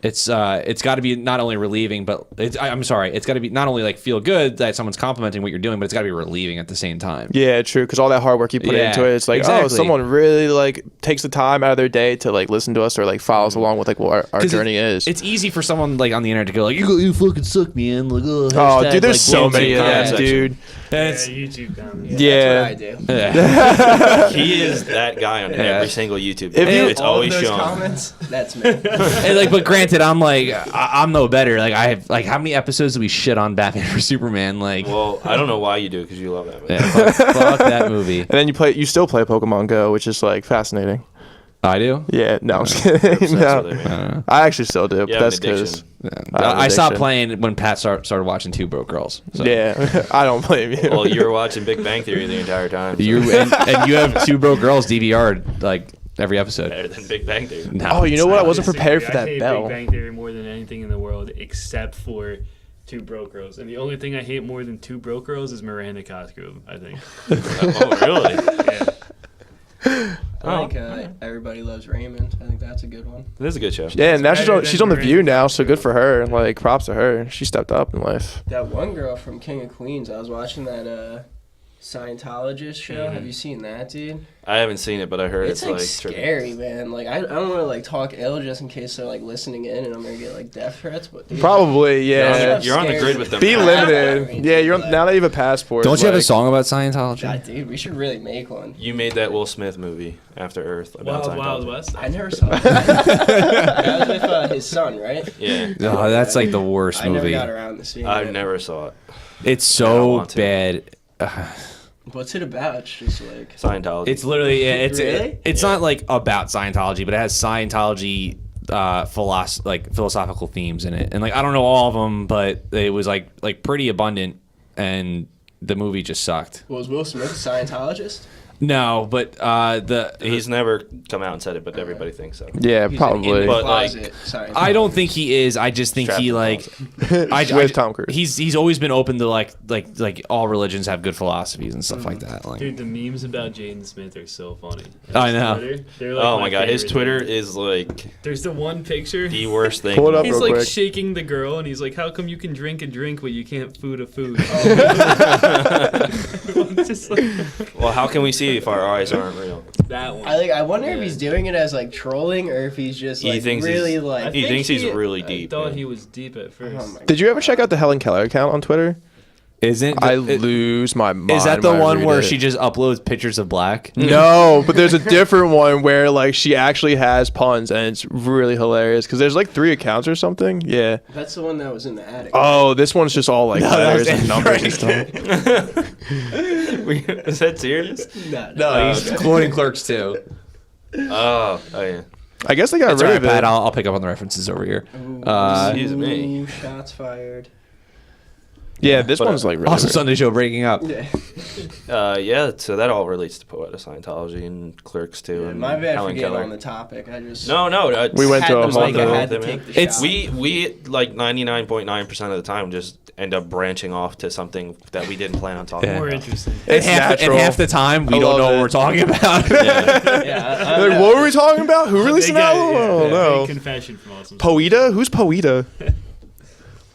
It's got to be not only relieving, but it's got to be not only like feel good that someone's complimenting what you're doing, but it's got to be relieving at the same time. Yeah, true. Because all that hard work you put Yeah, into it, it's like, oh, exactly. someone really like takes the time out of their day to like listen to us or like follows along with like what our 'Cause journey is. It's easy for someone like on the internet to go like, you fucking suck, man. Like, Oh, hashtag, dude, there's like, so bullshit many of comments. them, dude. And Yeah, it's- YouTube comments. Yeah. That's what I do. He is that guy on every single YouTube. If you- It's All always of those shown. comments, that's me. and like, but granted, I'm like, I'm no better. Like, I have like, how many episodes do we shit on Batman for Superman? Like, Well, I don't know why you do because you love that movie. yeah, fuck that movie. And then you still play Pokemon Go, which is like fascinating. I do. Yeah, no, I'm just You're kidding. obsessed No. with it, man. I actually still do, but You have that's an because addiction. I stopped addiction. playing when Pat started watching Two Broke Girls. So. yeah, I don't blame you. Well, you were watching Big Bang Theory the entire time. So And you have Two Broke Girls DVR'd like every episode. better than Big Bang Theory. No, Oh, you know what? I it's wasn't prepared for I that hate bell. Big Bang Theory more than anything in the world, except for Two Broke Girls. And the only thing I hate more than Two Broke Girls is Miranda Cosgrove, I think. Oh, really? Yeah. I think Everybody Loves Raymond. I think that's a good one. This is a good show. Yeah, and now better she's than on The View Miranda. now, so good for her. Like, props to her. She stepped up in life. That one girl from King of Queens, I was watching that Scientologist show. Have you seen that, dude? I haven't seen it, but I heard It's it's like trippy. scary, man. Like I don't want to like talk ill just in case they're like listening in and I'm gonna get like death threats. But dude, Probably, yeah. You're on the grid with them. Be now. limited. Yeah, you're on, now that you have a passport. Don't it's you have a like- song about Scientology? God, dude, we should really make one. You made that Will Smith movie, After Earth, about Wild Scientology. West. I never saw it. That was with his son, right? Yeah, Oh, that's like the worst I never movie. got around to seeing I it. never saw it. It's I don't so want to. bad. What's it about? It's just like Scientology. It's literally it's Really? it's not like about Scientology, but it has Scientology philosophical themes in it, and like I don't know all of them, but it was like pretty abundant, and the movie just sucked. Was Will Smith a Scientologist? No, but He's never come out and said it, but everybody thinks so. Yeah, He's probably. An in the But, closet Scientologist. I don't think he is. I just think Trapped he in the like With Tom Cruise. He's always been open to like all religions have good philosophies and stuff like that. Like, Dude, the memes about Jaden Smith are so funny. I know. Twitter, they're like Oh my god, his favorite Twitter thing. is like There's the one picture. the worst thing. Pull it up He's real like quick. shaking the girl, and he's like, "How come you can drink a drink but you can't food a food?" I'm just like, Well, how can we see if our eyes aren't real? that one. I wonder if he's doing it as like trolling or if he's just He like thinks really he's- like. He think thinks he's really deep. I thought man. he was deep at first. Oh my Did you ever check out the Helen Keller account on Twitter? isn't I lose my mind. is that the when I one read where it. she just uploads pictures of black? No, but there's a different one where like she actually has puns and it's really hilarious because there's like 3 accounts or something. Yeah. That's the one that was in the attic. Oh, this one's just all like that was letters and numbers and stuff. Is that serious? No, He's quoting Clerks too. Oh yeah. I guess they got It's rid alright, of it. Pat. I'll pick up on the references over here. Excuse me. Ooh, shots fired. Yeah, this But, one's like really Awesome weird. Sunday Show breaking up. Yeah. Yeah. So that all relates to Poeta Scientology and Clerks too. Yeah, and my bad for Helen getting Keller. on the topic. I just No. We went had to a to, whole like, I nother- had to take the It's- shot. We like 99.9% of the time just end up branching off to something that we didn't plan on talking Yeah. More about. interesting. And It's half, natural. and half the time we I don't love know it. what we're talking about. Yeah. yeah, Like, what were we talking about? Who released an Big, album? I don't big know. confession from Awesome. Poeta? Who's Poeta?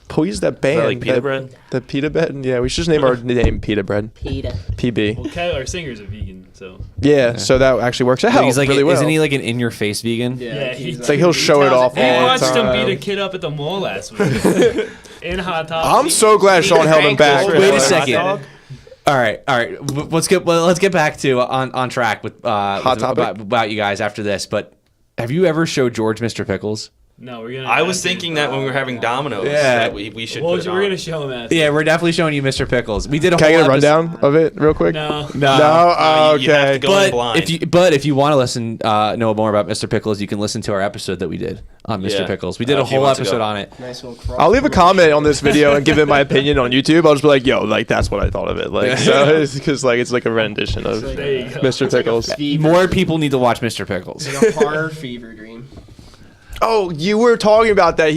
Poeta's that band. like pita bread? The pita bread? Yeah, we should just name our name Pita Bread. Peter. PB. Well, our singer's a vegan, so Yeah, so that actually works out He's like, really well. isn't he like an in-your-face vegan? Yeah, he's it's like he'll show it tells off we all the watched him time. beat a kid up at the mall last week in Hot Topic. I'm so glad Sean held him back. Ankles Wait a for second. hot dog? All right. Let's get back to on track with Hot topic. about you guys after this. But have you ever showed George Mr. Pickles? No, we're gonna. I was have to- thinking that when we were having Domino's, Yeah. that we should. Well, put it we're on. gonna show him after. Yeah, we're definitely showing you Mr. Pickles. We did a Can I whole get a episode- rundown of it real quick? No. No. No? Oh, You have to okay. go in But blind. if you want to listen, know more about Mr. Pickles, you can listen to our episode that we did on Mr. Yeah. Pickles. We did A a few whole months episode ago. on it. Nice little cross. I'll leave a comment on this video and give it my opinion on YouTube. I'll just be like, yo, like that's what I thought of it. Like, so it's because like it's like a rendition of It's like There you go. Mr. Pickles. More people need to watch Mr. Pickles. It's like a horror fever dream. Oh, you were talking about that.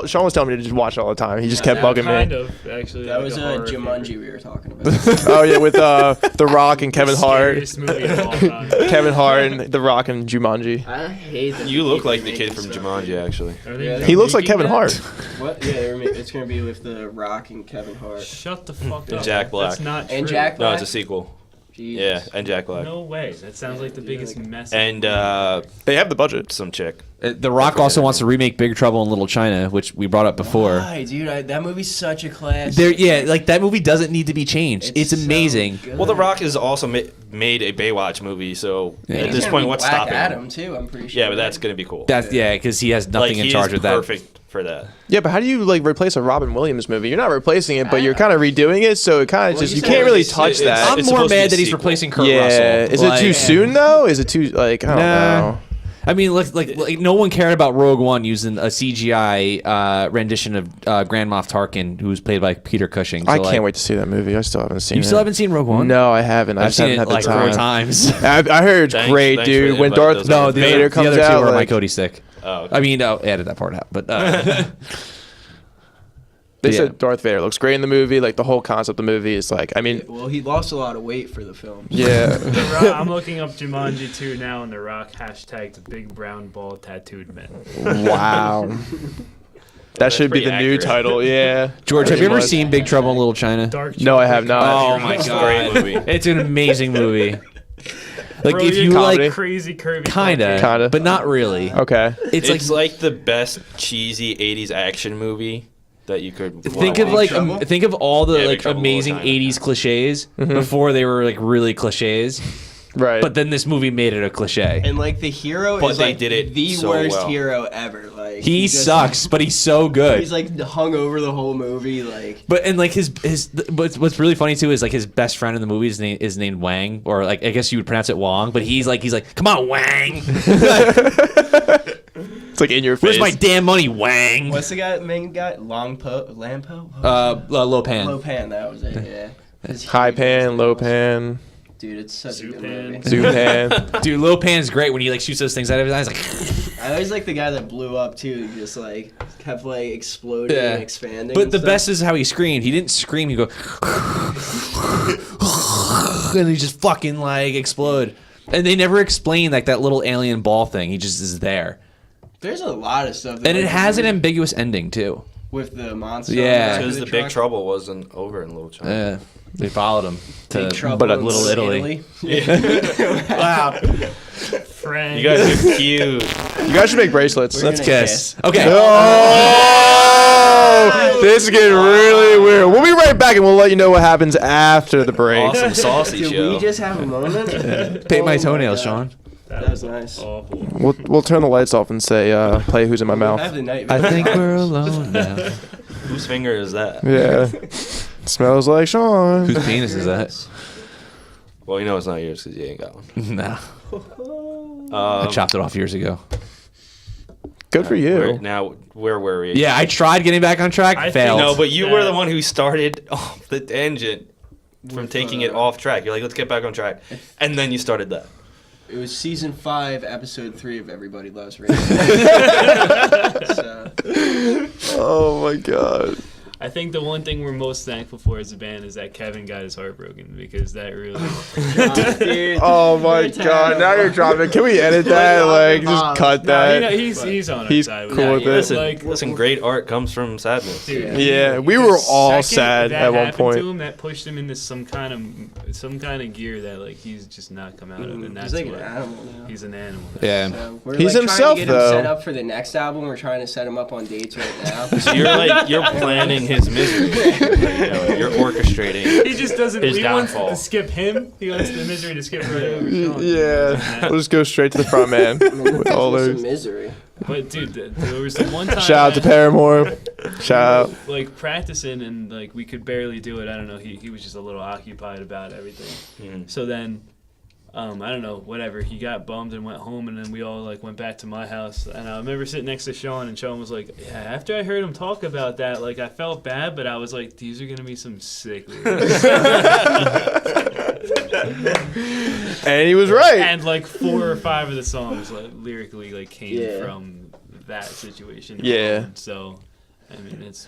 Sean was telling me to just watch it all the time. He just kept bugging Kind me. of, actually. That like was a a horror Jumanji fever. we were talking about. Oh yeah, with The Rock and Kevin Hart. Scariest movie of all time. Kevin Hart and The Rock and Jumanji. I hate that. You they look keep like the kid remaking from stuff. Jumanji, actually. Are they Yeah. He looks like remaking Kevin that? Hart. What? Yeah, it's gonna be with The Rock and Kevin Hart. Shut the fuck And up. Jack Black. That's not true. And Jack No, Black. it's a sequel. Jesus. Yeah, and Jack Black. No way. That sounds like the biggest mess. And They have the budget. some chick. The Rock also wants to remake Big Trouble in Little China, which we brought up before. Why, dude? That movie's such a classic. Yeah, like that movie doesn't need to be changed. It's so amazing. good. Well, The Rock has also made a Baywatch movie, so Yeah. at He's this gonna point, be what's Black stopping Adam him? too. I'm pretty sure. Yeah, but that's gonna be cool. That's because he has nothing like, in charge he with is that. perfect for that. Yeah, but how do you like replace a Robin Williams movie? You're not replacing it, but you're kind of redoing it, so it kind of Well, just you you said can't really it's- touch it's- that. I'm it's more supposed to be mad a that he's sequel. replacing Kurt yeah, Russell. is it too Like, soon though? Is it too like I don't Nah. know? I mean, like no one cared about Rogue One using a CGI rendition of Grand Moff Tarkin, who's played by Peter Cushing. So, I like, can't wait to see that movie. I still haven't seen it. You still haven't seen Rogue One? No, I haven't. I I've just seen haven't it had the like 4 time. times. I heard it's Thanks- great, thanks dude. for When inviting Darth those No, guys. the Vader other, comes the other two out, are my like- Cody stick. Oh, I mean, I'll edit that part out. But They Yeah. said Darth Vader looks great in the movie. Like the whole concept of the movie is like, I mean, Well, he lost a lot of weight for the film. yeah. The Rock, I'm looking up Jumanji 2 now, and The Rock hashtagged big brown ball tattooed men. Wow. That should be pretty the new accurate. title. Yeah. George, have you ever Pretty much. seen Big Trouble in Little China? Dark No, I have chocolate not. Oh colored my drink. god, great movie. It's an amazing movie. Like Bro, if you're you comedy. like, crazy curvy. kinda, Kinda. but not really. Okay. It's, like the best cheesy '80s action movie that you could think watch. of like Trouble? think of all the Yeah, Big like Trouble in Little amazing China. 80s cliches before they were like really cliches. Right. But then this movie made it a cliche. And like the hero But is they like did it the so worst well. hero ever. Like He just- sucks, but he's so good. He's like hung over the whole movie. Like But and like his what's really funny too is like his best friend in the movie is named Wang, or like I guess you would pronounce it Wong, but he's like come on Wang, it's like in your face. where's my damn money Wang? what's the main guy? Lampo? Lopan. Lopan. That was it. Yeah. High pan, low pan, Dude, it's such a good movie. zoom pan. Dude, Low Pan's great when he like shoots those things out of his eyes. Like, I always like the guy that blew up too, just like kept like exploding and expanding. But and the stuff. best is how he screamed. He didn't scream. He go, and he just fucking like explode. And they never explain like that little alien ball thing. He just is there. There's a lot of stuff. That, And it like, has an ambiguous ending too. with the monster. Yeah. Because the Big Trouble wasn't over in Little China. Yeah, they followed him to Big Trouble but a in Little Italy. Wow. Frank. You guys are cute. You guys should make bracelets. We're Let's gonna kiss. Okay. Oh, this is getting really weird. We'll be right back, and we'll let you know what happens after the break. Awesome saucy Did show. we just have a moment? Paint my Oh toenails, God. Sean. That was nice. Awful. We'll turn the lights off and say, play Who's in My I Mouth. have the night I vision. think we're alone now. Whose finger is that? Yeah. Smells like Sean. Whose penis is that? Well, you know it's not yours because you ain't got one. Nah, I chopped it off years ago. Good for you. Where were we? Yeah, I tried getting back on track. I Failed. No, but you were the one who started off the tangent from taking it off track. You're like, let's get back on track. And then you started that. It was season 5, episode 3 of Everybody Loves Raymond. So, Oh my god. I think the one thing we're most thankful for as a band is that Kevin got his heart broken because that really. dude, Oh my you're god. Now you're terrible. dropping. Can we edit that? Like, just cut that. He's on our He's side. with cool that. with But, it. Listen, like, listen, great art comes from sadness. dude, Yeah, we the were all second sad that at one happened point. To him, that pushed him into some kind of gear that like he's just not come out of, and that's he's like an what animal now. he's an animal. Yeah. So we're He's like himself, trying to get though. him set up for the next album. We're trying to set him up on dates right now. So you're planning his misery. You're orchestrating. He just doesn't. His He wants downfall. to skip him. He wants the misery to skip right over Sean. Yeah. We'll just go straight to the front man with all Some those. misery. But dude, there was the one time. Shout out to that- Paramore. Shout out. Like practicing and like we could barely do it. I don't know. He was just a little occupied about everything. So then, I don't know. Whatever. He got bummed and went home, and then we all like went back to my house. And I remember sitting next to Sean, and Sean was like, "Yeah." After I heard him talk about that, like I felt bad, but I was like, "These are gonna be some sick lyrics." And he was right. And like 4 or 5 of the songs like lyrically like came Yeah. from that situation. Yeah. alone. So, I mean, it's.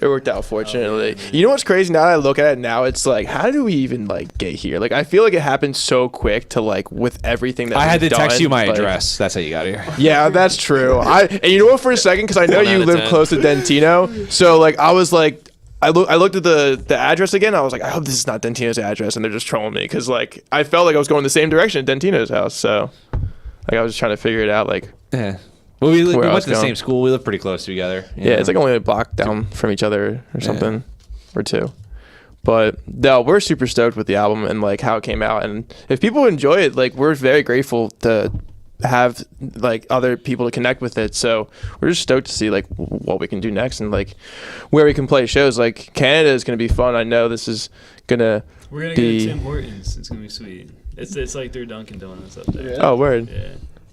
It worked out, fortunately. Oh, yeah. You know what's crazy? Now that I look at it now, it's like, how do we even like get here? Like, I feel like it happened so quick to like with everything that I had to we've text done, you my like- address. That's how you got here. Yeah, that's true. And you know what? For a second, because I know 1 you out of live 10. close to Dentino, so like I was like, I looked at the address again. I was like, I hope this is not Dentino's address, and they're just trolling me because like I felt like I was going the same direction at Dentino's house. So like I was just trying to figure it out. Like Yeah. Well, we Where I went was to the going. same school. We live pretty close together. yeah, it's like only a block down from each other or something, or 2. But no, we're super stoked with the album and like how it came out. And if people enjoy it, like we're very grateful to have like other people to connect with it. So we're just stoked to see like what we can do next and like where we can play shows. Like Canada is going to be fun. I know this is gonna We're gonna be. go to Tim Hortons. It's gonna be sweet. It's like their Dunkin' Donuts up there. Oh, word. Yeah.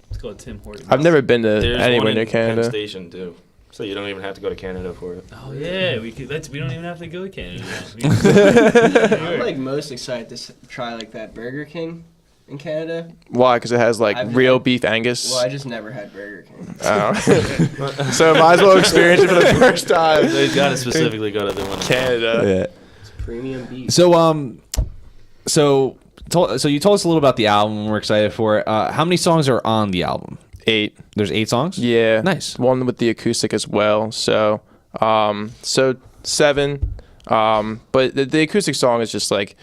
It's called Tim Hortons. I've never been to There's anywhere one near in Penn Canada. Station too, so you don't even have to go to Canada for it. Oh yeah, we could. We don't even have to go to Canada. Now. I'm like most excited to try like that Burger King in Canada. Why? Because it has like I've real had- beef Angus. Well, I just never had Burger King. Oh. So might as well experience it for the first time. So he's got to specifically go to the one. Canada. Yeah. It's premium beef. So you told us a little about the album. And we're excited for it. How many songs are on the album? 8. There's 8 songs. Yeah. Nice. One with the acoustic as well. So 7. But the acoustic song is just like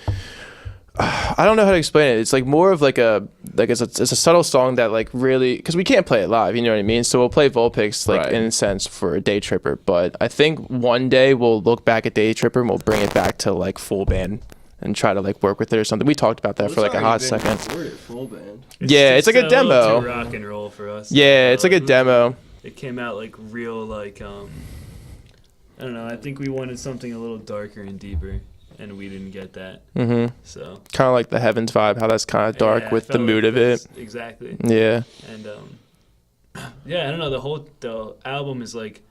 I don't know how to explain it. It's like more of like it's a subtle song that like really, because we can't play it live, you know what I mean? So we'll play Vulpix like Right. in a sense for a Day Tripper, but I think one day we'll look back at Day Tripper and we'll bring it back to like full band and try to like work with it or something. We talked about that for like a hot second. Full band. Yeah, it's like a just little demo. too rock and roll for us. Yeah, it's like a demo. It came out like real like I don't know. I think we wanted something a little darker and deeper, and we didn't get that. Mm-hmm. So Kind of like the Heavens vibe, how that's kind of dark yeah, I with the felt mood like of it. that's- Exactly. Yeah. And yeah, I don't know. The album is like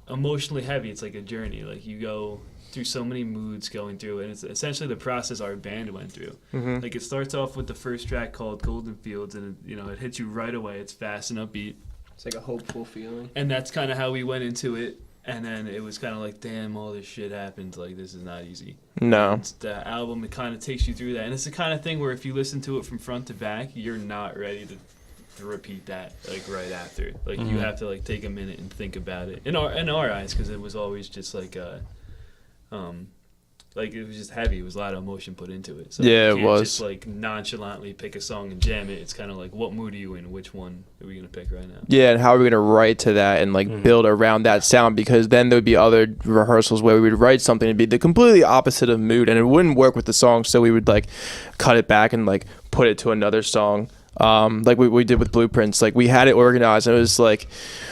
emotionally heavy. It's like a journey. Like you go through so many moods going through, and it's essentially the process our band went through. Like it starts off with the first track called Golden Fields, and it hits you right away. It's fast and upbeat. It's like a hopeful feeling. And that's kind of how we went into it. And then it was kind of like, damn, all this shit happened. Like, this is not easy. No. And the album, it kind of takes you through that. And it's the kind of thing where if you listen to it from front to back, you're not ready to repeat that, like, right after. Like, you have to, like, take a minute and think about it. In our eyes, because it was always just, like it was just heavy. It was a lot of emotion put into it. So Yeah, you it can't was. just, like, nonchalantly pick a song and jam it. It's kind of like, what mood are you in? Which one are we going to pick right now? Yeah, and how are we going to write to that and like build around that sound? Because then there would be other rehearsals where we would write something and be the completely opposite of mood, and it wouldn't work with the song. So we would like cut it back and like put it to another song. Like we did with Blueprints. Like we had it organized, and it was like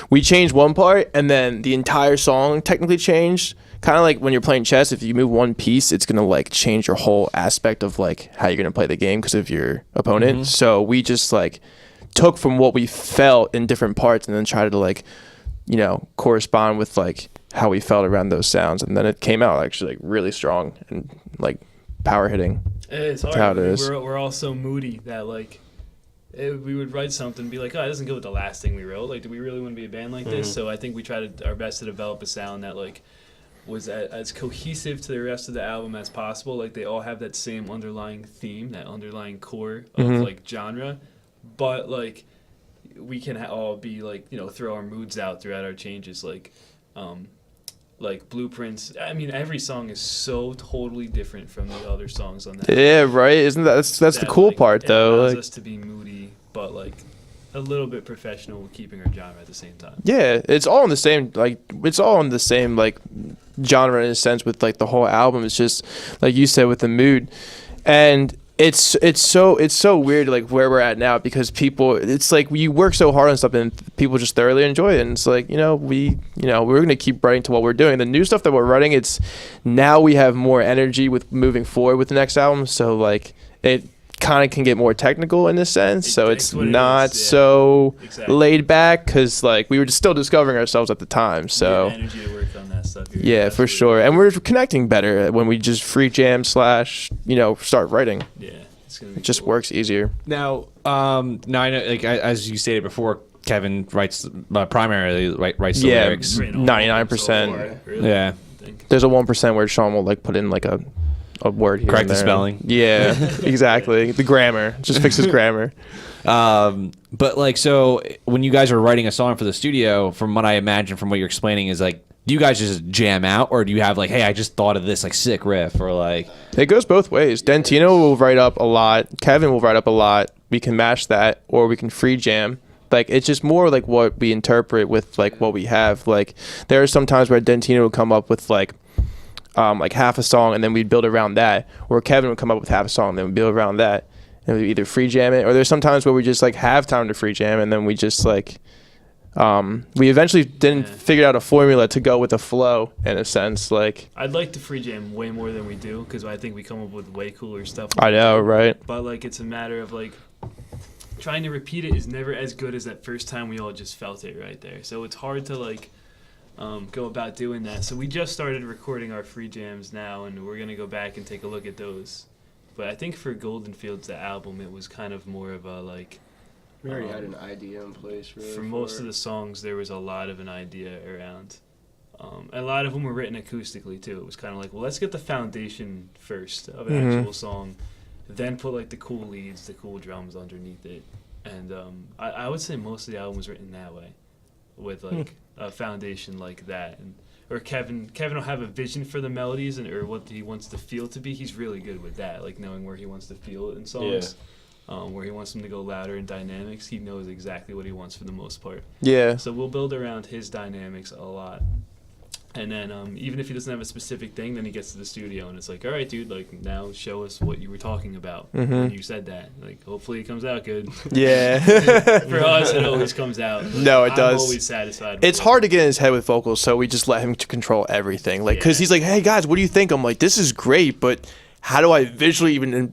we changed one part, and then the entire song technically changed. Kind of like when you're playing chess, if you move one piece, it's gonna like change your whole aspect of like how you're gonna play the game because of your opponent. So we just like took from what we felt in different parts and then tried to like, correspond with like how we felt around those sounds, and then it came out actually like really strong and like power hitting. It's That's hard. how it is. We're all so moody that like we would write something and be like, oh, it doesn't go with the last thing we wrote. Like, do we really want to be a band like this? So I think we tried our best to develop a sound that like was as cohesive to the rest of the album as possible. Like they all have that same underlying theme, that underlying core of like genre, but like we can all be like throw our moods out throughout our changes. Like Blueprints. I mean, every song is so totally different from the other songs on that. Yeah, right. Isn't that's the cool like, part though? It allows Like, us to be moody, but like a little bit professional, keeping our genre at the same time. yeah, it's all in the same genre in a sense with like the whole album. It's just like you said with the mood, and it's so weird like where we're at now because it's like we work so hard on something and people just thoroughly enjoy it, and it's like we're gonna keep writing to what we're doing. The new stuff that we're writing, it's now we have more energy with moving forward with the next album, so like it kind of can get more technical in this sense, so it's not so laid back because like we were still discovering ourselves at the time. So We have energy to work on that stuff. yeah, for sure, and we're connecting better when we just free jam / start writing. Yeah, it's gonna be It just cool. works easier. Now I know, like as you stated before, Kevin writes primarily writes the Yeah, lyrics. Written all 99%. so far, really, Yeah. I think. There's a 1% where Sean will like put in like a word here. Correct and the there. spelling. Yeah, exactly. The grammar just fixes grammar. But like, so when you guys are writing a song for the studio, from what I imagine from what you're explaining, is like, do you guys just jam out, or do you have like, hey, I just thought of this like sick riff, or like? It goes both ways. Dentino will write up a lot. Kevin will write up a lot. We can match that, or we can free jam. Like it's just more like what we interpret with like what we have. Like there are some times where Dentino will come up with like half a song, and then we'd build around that. Or Kevin would come up with half a song, and then we'd build around that, and we either free jam it, or there's some times where we just like have time to free jam, and then we just like we eventually didn't figure out a formula to go with the flow in a sense. Like I'd like to free jam way more than we do because I think we come up with way cooler stuff. I know, right? But like it's a matter of like trying to repeat it is never as good as that first time we all just felt it right there. So it's hard to like go about doing that. So we just started recording our free jams now, and we're gonna go back and take a look at those. But I think for Golden Fields, the album, it was kind of more of a like. We already had an idea in place, really. For most of the songs, there was a lot of an idea around. A lot of them were written acoustically too. It was kind of like, well, let's get the foundation first of an actual song, then put like the cool leads, the cool drums underneath it. And I would say most of the album was written that way, with like a foundation like that. And or Kevin will have a vision for the melodies or what he wants the feel to be. He's really good with that, like knowing where he wants to feel it in songs. Where he wants them to go louder in dynamics, he knows exactly what he wants for the most part. Yeah. So we'll build around his dynamics a lot. And then even if he doesn't have a specific thing, then he gets to the studio and it's like, all right, dude, like now show us what you were talking about when you said that. Like, hopefully it comes out good. Yeah. For us, it always comes out. No, it does. I'm always satisfied with It's it. hard to get in his head with vocals, so we just let him to control everything. Like, because he's like, hey, guys, what do you think? I'm like, this is great, but how do I visually even,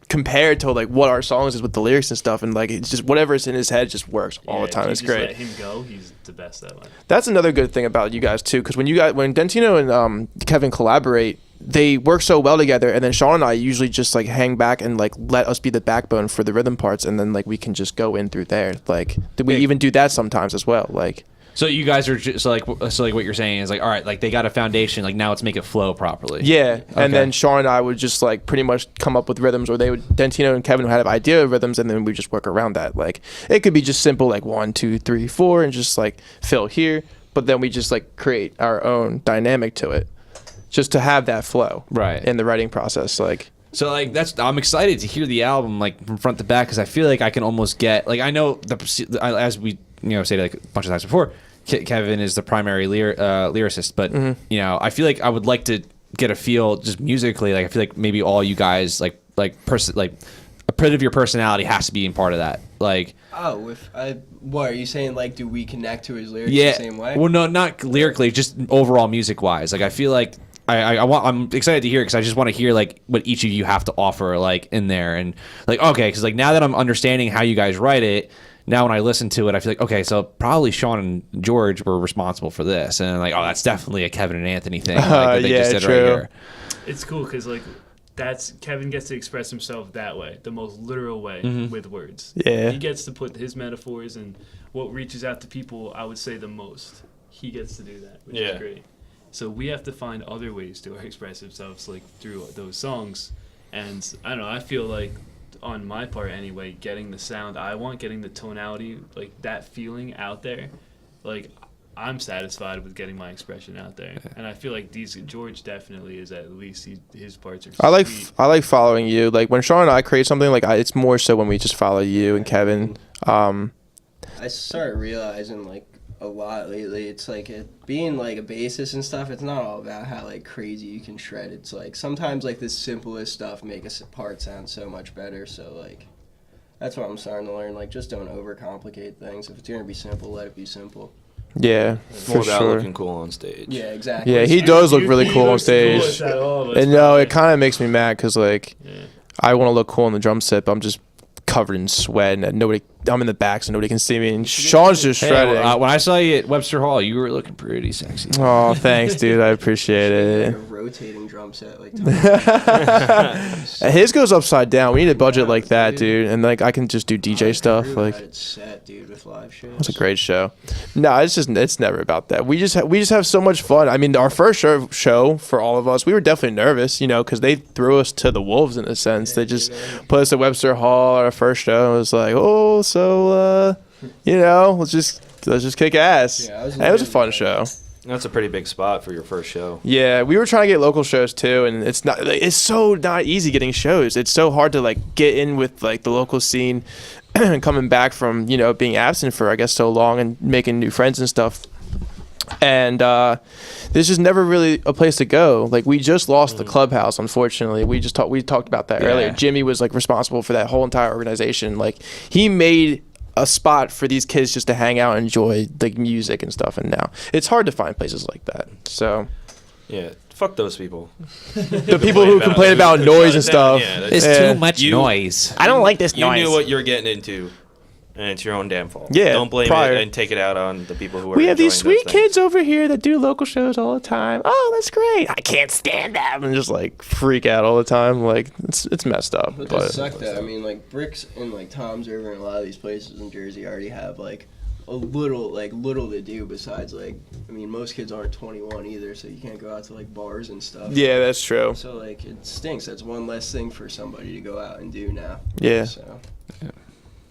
compared to like what our songs is with the lyrics and stuff, and like it's just whatever's in his head just works all the time. If It's you just great. let him go, he's the best that way. That's another good thing about you guys too, because when Dentino and Kevin collaborate, they work so well together, and then Sean and I usually just like hang back and like let us be the backbone for the rhythm parts, and then like we can just go in through there. Like we even do that sometimes as well. Like So you guys are just like what you're saying is like, all right, like they got a foundation, like now let's make it flow properly. yeah, Okay. and then Sean and I would just like pretty much come up with rhythms, or Dentino and Kevin would have an idea of rhythms, and then we just work around that. Like it could be just simple like 1, 2, 3, 4, and just like fill here, but then we just like create our own dynamic to it, just to have that flow Right. in the writing process. Like So like I'm excited to hear the album like from front to back, because I feel like I can almost get like, I know as we say like a bunch of times before, Kevin is the primary lyricist, but I feel like I would like to get a feel just musically. Like I feel like maybe all you guys like a bit of your personality has to be in part of that. Like what are you saying? Like, do we connect to his lyrics yeah, the same way? well, no, not lyrically, just overall music wise. Like I feel like I'm excited to hear it, because I just want to hear like what each of you have to offer like in there, and like okay, because like now that I'm understanding how you guys write it, now when I listen to it, I feel like okay, so probably Sean and George were responsible for this, and like oh, that's definitely a Kevin and Anthony thing like, that they just did true. right here. It's cool because like that's Kevin gets to express himself that way, the most literal way with words. Yeah. He gets to put his metaphors and what reaches out to people, I would say the most. He gets to do that, which is great. So we have to find other ways to express ourselves like through those songs. And I don't know, I feel like on my part anyway, getting the sound I want, getting the tonality, like that feeling out there, like I'm satisfied with getting my expression out there. And I feel like George definitely is, at least his parts are sweet. I like following you. Like when Sean and I create something, like it's more so when we just follow you and Kevin. I started realizing like a lot lately. It's like being like a bassist and stuff. It's not all about how like crazy you can shred. It's like sometimes like the simplest stuff make a part sound so much better. So like that's what I'm starting to learn. Like just don't overcomplicate things. If it's gonna be simple, let it be simple. Yeah, It's for more about sure. looking cool on stage. Yeah, exactly. Yeah, he does look really cool on looks the coolest stage. out of all of us, And no, probably. it kind of makes me mad because like Yeah. I want to look cool on the drum set, but I'm just covered in sweat and I'm in the back so nobody can see me. And Sean's just Hey, shredding. when I saw you at Webster Hall, you were looking pretty sexy. Oh, thanks, dude. I appreciate Like a it. rotating drum set, like His goes upside down. We need a budget like that, dude. And like I can just do DJ stuff. Like it's set, dude, with live shows. it's a great show. No, it's never about that. We just have so much fun. I mean, our first show for all of us, we were definitely nervous, because they threw us to the wolves in a sense. They just put us at Webster Hall our first show. And it was like, oh, so let's just kick ass. Yeah, I was And it was a nervous fun about show. That's a pretty big spot for your first show. Yeah, we were trying to get local shows too, and it's so not easy getting shows. It's so hard to like get in with like the local scene, coming back from being absent for I guess so long and making new friends and stuff. And there's just never really a place to go. Like we just lost the clubhouse, unfortunately. We talked about that earlier. Jimmy was like responsible for that whole entire organization. Like he made a spot for these kids just to hang out and enjoy like music and stuff, and now it's hard to find places like that. So Yeah, fuck those people. the people who complain about noise and stuff. Yeah, There's Yeah. too much noise. I don't like this You knew what you're getting into, and it's your own damn fault. Yeah, don't blame prior. it and take it out on the people who are. We have these enjoying sweet those things. kids over here that do local shows all the time. Oh, that's great. I can't stand them and just like freak out all the time. Like it's messed up. But But that suck though. I mean, like Bricks and like Tom's River and a lot of these places in Jersey already have like a little to do besides like, I mean, most kids aren't 21 either, so you can't go out to like bars and stuff. yeah, that's true. So like it stinks. That's one less thing for somebody to go out and do now. Yeah. So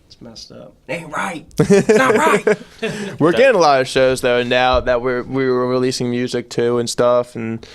it's messed up. Ain't right. It's not right. We're getting a lot of shows though now that we were releasing music too and stuff, and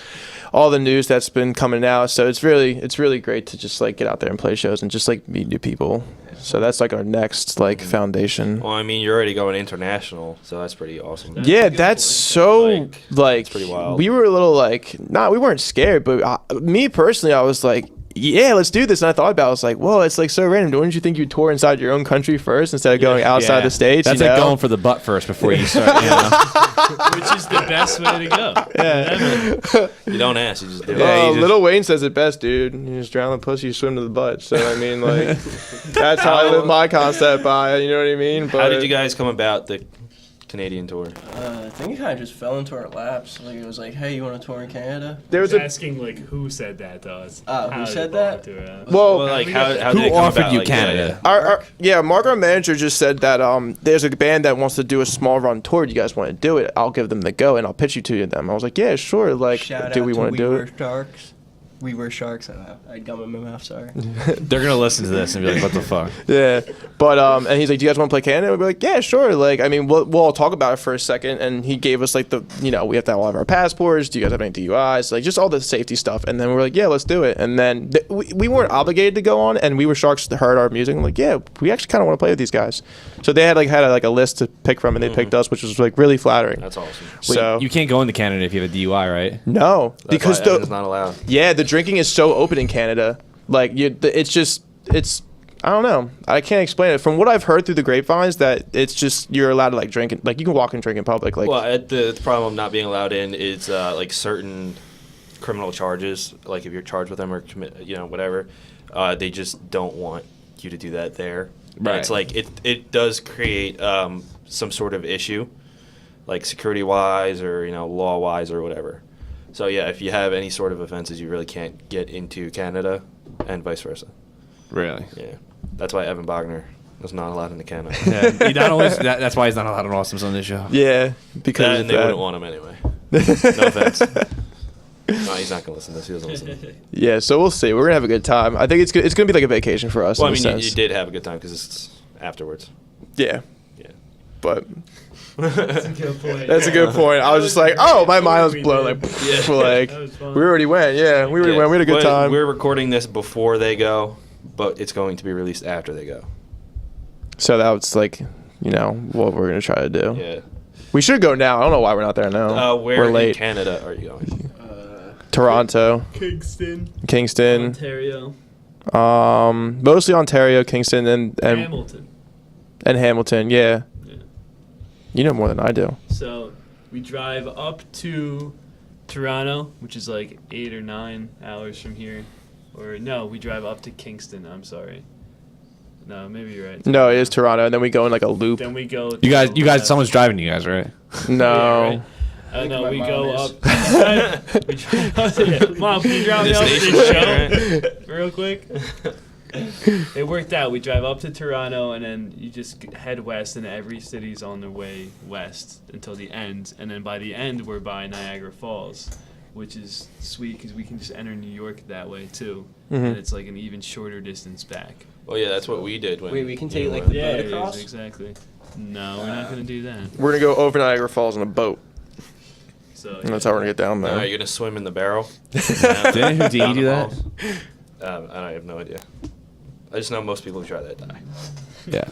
all the news that's been coming out. So it's really great to just like get out there and play shows and just like meet new people. So that's like our next like foundation. Well, I mean, you're already going international, so that's pretty awesome. Yeah, that's so like pretty wild. we were a little like we weren't scared, but me personally, I was like, yeah, let's do this. And I thought about it. I was like, well, it's like so random. Wouldn't you think you'd tour inside your own country first instead of going outside the States? That's you like know? going for the butt first before you start. You know? Which is the best way to go. Yeah. You don't ask, you just do it. Yeah, you just- Lil Wayne says it best, dude. You just drown the pussy, you swim to the butt. So, I mean, like, that's how I live my concept by, you know what I mean? But How did you guys come about the Canadian tour? I think it kind of just fell into our laps. Like it was like, hey, you want to tour in Canada? There was a. Asking like who said that to us. Oh, who How did said it that? fall into us? Well, Well, like, how did Who it come offered about? you Like, Canada? Mark, our manager, just said that there's a band that wants to do a small run tour. Do you guys want to do it? I'll give them the go and I'll pitch you to them. I was like, yeah, sure. Like, Shout do out we to want to do We it? Were Sharks. We were sharks. I gum in my mouth. Sorry. They're gonna listen to this and be like, "What the fuck?" Yeah, but and he's like, "Do you guys want to play Canada?" We'd be like, "Yeah, sure." Like, I mean, we'll all talk about it for a second. And he gave us like we have to have all of our passports. Do you guys have any DUIs? Like, just all the safety stuff. And then we were like, "Yeah, let's do it." And then we weren't obligated to go on, and We Were Sharks heard our music. And like, yeah, we actually kind of want to play with these guys. So they had a list to pick from, and they picked us, which was like really flattering. That's awesome. Wait, So you can't go into Canada if you have a DUI, right? no, That's because why Evan's not allowed. the drinking is so open in Canada. Like it's I don't know. I can't explain it. From what I've heard through the grapevines, that it's just you're allowed to like drink like you can walk and drink in public. Like Well, the problem of not being allowed in is like certain criminal charges. Like if you're charged with them or commit, whatever, they just don't want you to do that there. And Right. it's like it does create some sort of issue, like security wise or law wise or whatever. So yeah, if you have any sort of offenses, you really can't get into Canada, and vice versa. Really? Yeah, that's why Evan Bogner was not allowed into Canada. Yeah. He not only that's why he's not allowed on Awesome Sunday Show. yeah, because That, of and they that. wouldn't want him anyway. No offense. No, he's not gonna listen to this. He doesn't listen. Yeah, so we'll see. We're gonna have a good time. I think it's gonna be like a vacation for us. Well, I in a mean, you sense. did have a good time because it's afterwards. Yeah, Yeah. but That's a good point. that's a good point. I was just like, oh, my mind was blown. Like, like That was fun. we already went. Yeah, we already went. We had a good But time. We're recording this before they go, but it's going to be released after they go. So that was like, what we're gonna try to do. Yeah. We should go now. I don't know why we're not there now. Where we're in late. Canada are you going? Toronto, Kingston, Kingston, Ontario, mostly Ontario, Kingston, and Hamilton. Hamilton. Yeah. Yeah. You know more than I do. So we drive up to Toronto, which is like 8 or 9 hours from here. Or no, we drive up to Kingston. I'm sorry. No, maybe you're right. No, it is Toronto, and then we go in like a loop. Then we go. You guys, to- someone's driving you guys, right? No. Yeah, right. No, my we mom go is. up. We drive up to, Mom, can you drive me This up to station, this show real quick? It worked out. We drive up to Toronto, and then you just head west, and every city's on their way west until the end. And then by the end, we're by Niagara Falls, which is sweet because we can just enter New York that way too, and it's like an even shorter distance back. Well, yeah, that's what we did when. Wait, we can take you like went. the Yeah, boat it is, across. exactly. No, we're not gonna do that. We're gonna go over Niagara Falls on a boat. So And that's how we're gonna get down No, there. you're gonna swim in the barrel. Didn't Houdini do that? I have no idea. I just know most people who try that die. Yeah.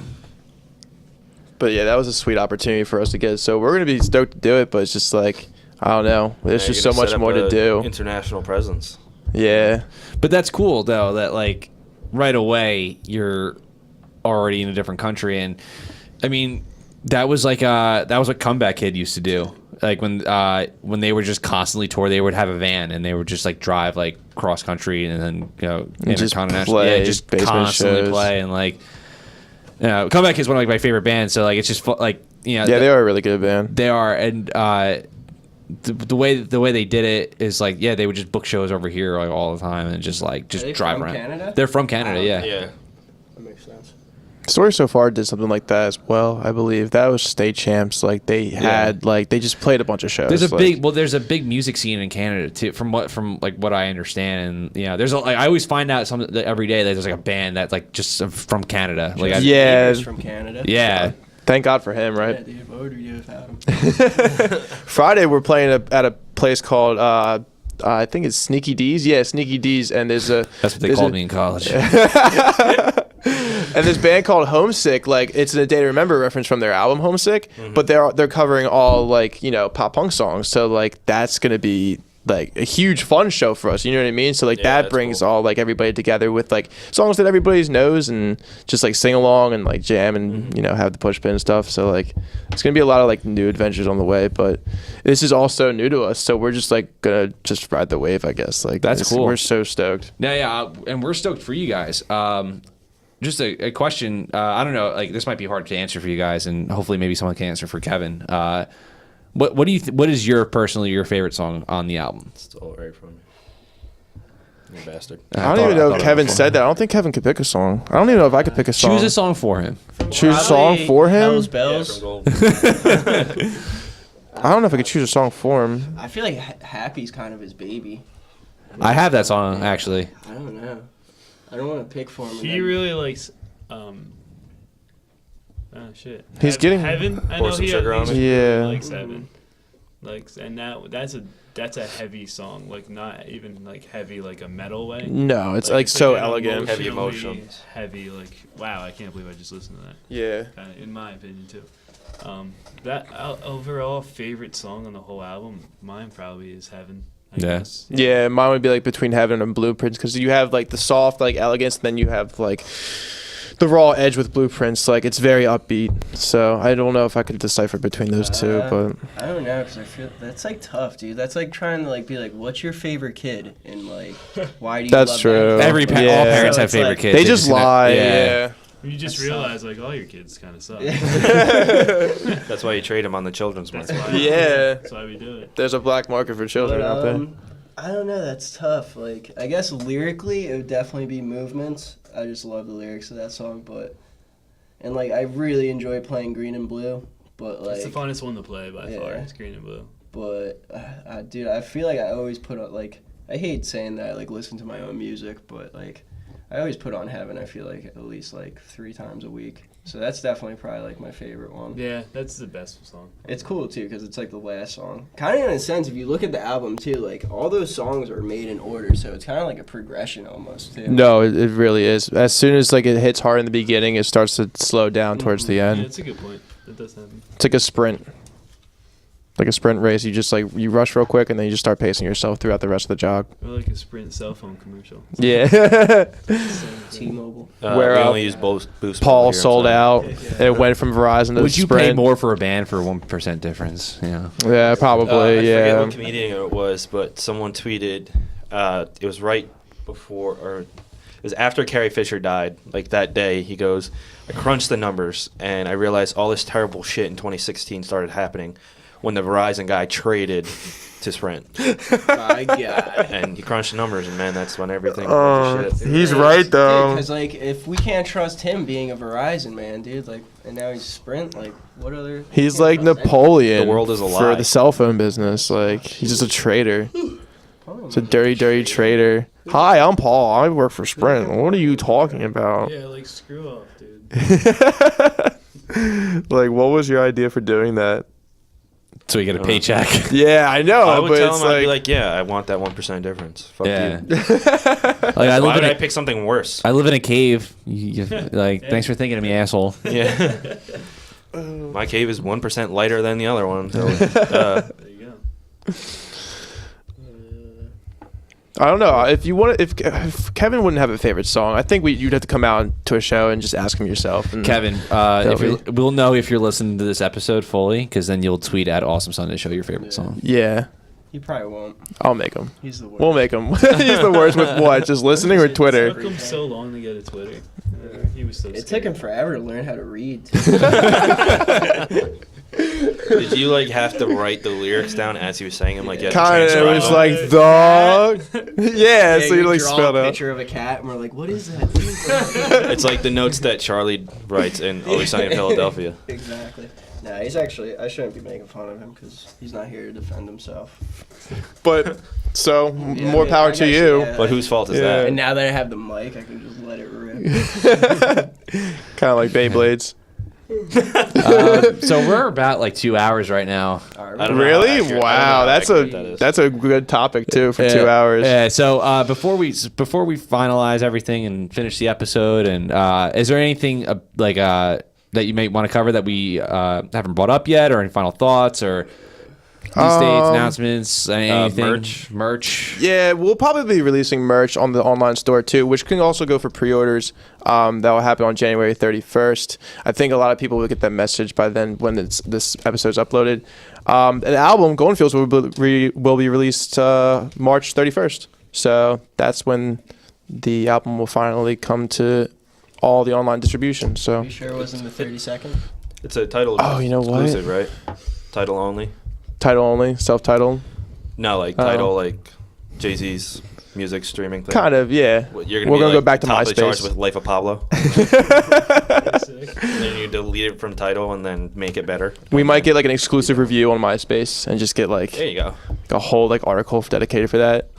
But yeah, that was a sweet opportunity for us to get. So we're gonna be stoked to do it, but it's just like I don't know. There's Now just you're so gonna much set up more to a do. International presence. Yeah. But that's cool though. That like right away you're already in a different country, and I mean that was like that was what Comeback Kid used to do. Like when they were just constantly tour, they would have a van and they would just like drive like cross country and then And just intercontinental, play yeah, just basement constantly shows. play and like Comeback Kid is one of like my favorite bands. So like it's just like Yeah, they are a really good band. they are, and the way they did it is like they would just book shows over here like all the time and just Are they drive from around. Canada? They're from Canada, yeah. Yeah. That makes sense. Story So Far did something like that as well, I believe. That was state champs. Like they had like they just played a bunch of shows. There's a like, there's a big music scene in Canada too, from what I understand, and there's I always find out something every day that there's like a band that's like just from Canada, like Yeah. He's from Canada. yeah. Thank God for him, Yeah, right? dude. What would we do without him? Friday we're playing at a place called I think it's Sneaky D's. Yeah, Sneaky D's, and there's a That's what they there's called a- me in college. And this band called Homesick, like it's a Day to Remember reference from their album Homesick, but they're covering all like pop punk songs. So like that's gonna be like a huge fun show for us. You know what I mean? So like Yeah, that that's brings cool. all like everybody together with like songs that everybody knows and just like sing along and like jam and you know have the push pin and stuff. So like it's gonna be a lot of like new adventures on the way. But this is also new to us, so we're just like gonna just ride the wave, I guess. Like That's cool. We're so stoked. Yeah, and we're stoked for you guys. Just a question. I don't know. Like this might be hard to answer for you guys, and hopefully maybe someone can answer for Kevin. What do you? What is your favorite song on the album? Stole it right from me. You bastard. I don't even know if Kevin said that. I don't think Kevin could pick a song. I don't even know if I could pick a song. Choose a song for him. Choose a song for him. Hell's Yeah, Bells. from Gold. I don't know if I could choose a song for him. I feel like Happy's kind of his baby. I have that song actually. I don't know. I don't want to pick for him. and He then- really likes. Oh shit. He's getting- Heaven. I Pour know some he sugar on he it. Yeah. really likes Heaven. Like, and that's a heavy song. Like not even like heavy like a metal way. No, it's like so an elegant. Heavy emotionally emotions. Heavy like wow, I can't believe I just listened to that. Yeah. In my opinion too. That overall favorite song on the whole album, mine probably is Heaven. I Yeah. guess. Yeah, mine would be like Between Heaven and Blueprints because you have like the soft like elegance, and then you have like the raw edge with Blueprints. Like it's very upbeat. So I don't know if I could decipher between those two, but I don't know because I feel that's like tough, dude. That's like trying to like be like, what's your favorite kid, and like, why do you? That's love true. That? All Yeah. parents So have it's favorite like- kids. they just lie. Yeah. You just That's realize like all your kids kind of suck. That's why you trade him on the children's That's market. why. Yeah. That's why we do it. There's a black market for But, children out there. I don't know. That's tough. Like, I guess lyrically, it would definitely be Movements. I just love the lyrics of that song, and like I really enjoy playing Green and Blue, but like, It's the funnest one to play by far. Yeah. It's Green and Blue. but dude, I feel like I always put on like I hate saying that I like listen to my own music, but like I always put on Heaven. I feel like at least like 3 times a week. So that's definitely probably like my favorite one. Yeah, that's the best song. It's cool too because it's like the last song. Kind of in a sense, if you look at the album too, like all those songs are made in order, so it's kind of like a progression almost too. No, it really is. As soon as like it hits hard in the beginning, it starts to slow down towards the Yeah, end. it's a good point. That does happen. It's like a sprint. Like a sprint race. You just like you rush real quick and then you just start pacing yourself throughout the rest of the jog. Or like a Sprint cell phone commercial. Yeah. T-Mobile. Where, we only use Boost. Paul here on sold Sunday. out and it went from Verizon to Would you Sprint. pay more for a band for 1% difference? Yeah. Yeah, probably. I forget yeah. what comedian it was, but someone tweeted. It was right before, or it was after Carrie Fisher died. Like that day, he goes, "I crunched the numbers, and I realized all this terrible shit in 2016 started happening when the Verizon guy traded to Sprint." My God. And he crunched the numbers, and man, that's when everything went to shit. He's right though. Because like if we can't trust him being a Verizon man, dude, like, and now he's Sprint, like, what other? He's can't like trust anyone. Napoleon The world is a for lie. the cell phone business. Like he's just a traitor. It's a dirty, dirty traitor. Hi, I'm Paul. I work for Sprint. What are you talking about? Yeah, like screw off, dude. Like, what was your idea for doing that? So you get a paycheck. Yeah, I know, I would but tell it's him, I'd like, be like, "Yeah, I want that 1% difference. Fuck Yeah. you. Like I Why live would in I a, pick something worse?" I live in a cave. Like, thanks for thinking of me, asshole. Yeah. My cave is 1% lighter than the other one. So, There you go. I don't know. If you want, if Kevin wouldn't have a favorite song, I think you'd have to come out to a show and just ask him yourself. And Kevin, we'll know if you're listening to this episode fully, because then you'll tweet at Awesome Sunday Show your favorite song. yeah, He probably won't. I'll make him. He's the worst. We'll make him. He's the worst with what? Just listening or It Twitter? took him so long to get a Twitter. He was so It took scared. him forever to learn how to read. did you like have to write the lyrics down as he was saying them? Like, you had to Kind of. It transcribe was them? like dog. Yeah, so you like draw spelled a out. picture of a cat, and we're like, what is that? dude?" It's like the notes that Charlie writes in Always Sunny in Philadelphia. Exactly. Nah, he's actually. I shouldn't be making fun of him because he's not here to defend himself. But so Yeah, more I mean, power I to guess, you. yeah. But whose fault is Yeah. And that? now that I have the mic, I can just let it rip. Kind of like Beyblades. So we're about like 2 hours right now. All I right. don't know how Really? accurate- I don't know Wow, how that's accurate that is. that's a good topic too for 2 hours. Yeah. So before we finalize everything and finish the episode, and is there anything that you may want to cover that we haven't brought up yet, or any final thoughts, or These dates, announcements, anything? Merch. Yeah, we'll probably be releasing merch on the online store too, which can also go for pre-orders. That will happen on January 31st. I think a lot of people will get that message by then when this episode's uploaded. The album Golden Fields will be released March 31st. So that's when the album will finally come to all the online distribution. So. Are you sure it wasn't the 32nd? It's a title. Oh, you know what? Exclusive, right? Title only. Title only, self-titled. No, like title, like Jay-Z's music streaming thing. Kind of, yeah. We're gonna go back to top of the charts MySpace with Life of Pablo. And then you delete it from title and then make it better. We might get like an exclusive review on MySpace and just get like There you go. a whole like article dedicated for that.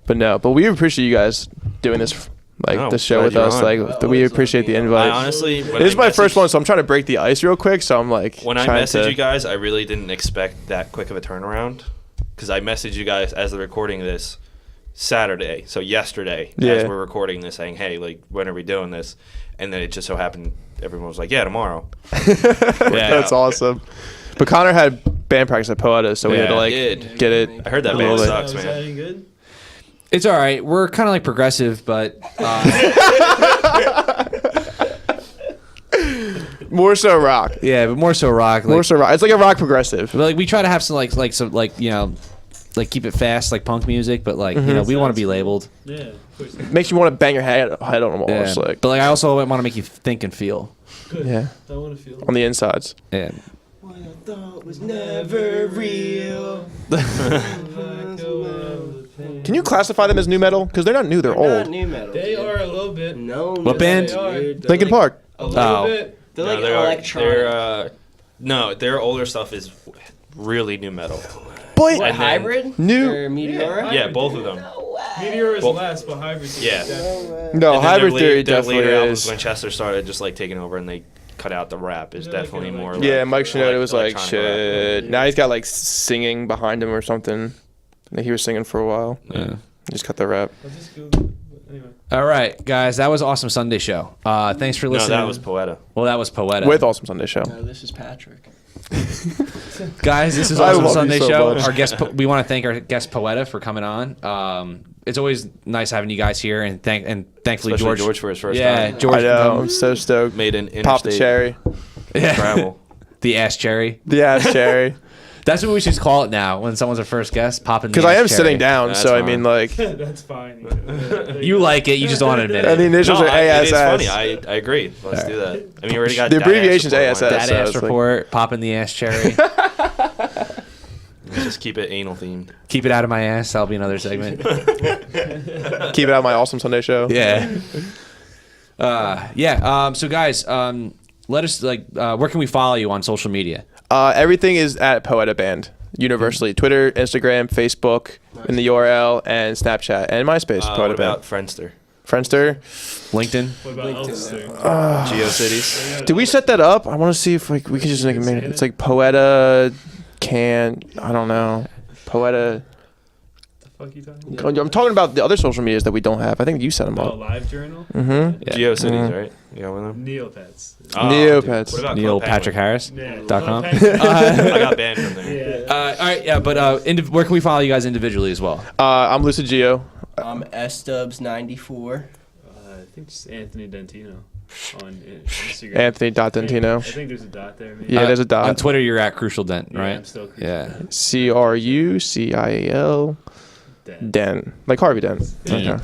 But we appreciate you guys doing this the show glad with you're us. on. Like we appreciate the I invite. honestly, This is my first one, so I'm trying to break the ice real quick. So I'm like, when I trying messaged to- you guys, I really didn't expect that quick of a turnaround because I messaged you guys as the recording this Saturday, so yesterday, as Yeah. we're recording this, saying, "Hey, like, when are we doing this?" And then it just so happened everyone was like, "Yeah, tomorrow." That's awesome. But Connor had band practice at Poeta, so we had to Yeah, like he did. get it. I heard that a band little sucks, Was man. that any good? It's all right. We're kind of like progressive, but More so rock. yeah, but more so rock. Like, More so rock. It's like a rock progressive. but, like we try to have some like keep it fast, like punk music, but like we don't want to be labeled. Yeah, of course. Makes you want to bang your head on them almost Yeah. like But like I also want to make you think and feel. Good. yeah I want to feel. on the insides. Yeah. What I thought was never real. Can you classify them as new metal? Because they're not new, they're Not old. new metal. They dude. are a little bit. No. What band? They are. They're Linkin like- Park. A little Oh. bit. They're like they are. electronic. No, their older stuff is really new metal. But What, And then- hybrid? New- Or Meteora? Yeah, both of them. Meteor is Well, last, but Hybrid. yeah. no, And then Hybrid their Theory their definitely later albums, is. when Chester started just like taking over and they cut out the rap, is Yeah, like definitely an more. electronic- Yeah, Mike Shinoda was like, electronic rap. shit. Now he's got like singing behind him or something. Like, he was singing for a while. Yeah. Just cut the rap. I'll just Google it. Anyway. All right, guys, that was Awesome Sunday Show. Thanks for No, listening. that was Poeta. well, that was Poeta. With Awesome Sunday Show. No, this is Patrick. Guys, this is I Awesome love Sunday you so Show. much. Our guest, we want to thank our guest Poeta for coming on. It's always nice having you guys here, and thankfully Especially George. George for his first yeah, time. George. I know. can I'm so stoked. Made an Pop the interstate cherry. Yeah. travel. The ass cherry. The ass cherry. That's what we should call it now when someone's our first guest. Popping. Because I am sitting down, That's so I fine. mean, like, That's fine. You like it. You just don't want to admit and the it. initials No, are it is ASS. funny. I agree. Let's do that. I mean, we already got The that abbreviation's ass report ASS. That lined ass it's like- report. Popping the ass cherry. up. Just keep it anal themed. Keep it out of my ass. That'll be another segment. Keep it out of my Awesome Sunday Show. Yeah. So guys, let us where can we follow you on social media? Everything is at Poeta Band. Universally. Twitter, Instagram, Facebook, in the URL, and Snapchat, and MySpace. What Poeta about Band. Friendster? Friendster. LinkedIn. What about Elster? GeoCities? Did we set that up? I want to see if we can just make it. It's like Poeta I don't know. Poeta. The fuck you talking about? I'm talking about the other social medias that we don't have. I think you set them Oh, up. Live Journal? Mm-hmm. Yeah. GeoCities, right? You got one of them? Neopets. Neopets. dude. What about Neil Club Patrick Penguin? Harris. Yeah. .com. I got banned from there. Yeah. All right, yeah, but where can we follow you guys individually as well? I'm Lucid Geo. SDubs94. I think it's Anthony Dentino on Instagram. Anthony.Dentino. I think there's a dot there. Maybe. Yeah, there's a dot. On Twitter, you're at Crucial Dent, Yeah, right? I'm still Yeah. CRUCIAL. dead. Den. Like Harvey Dent. Yeah.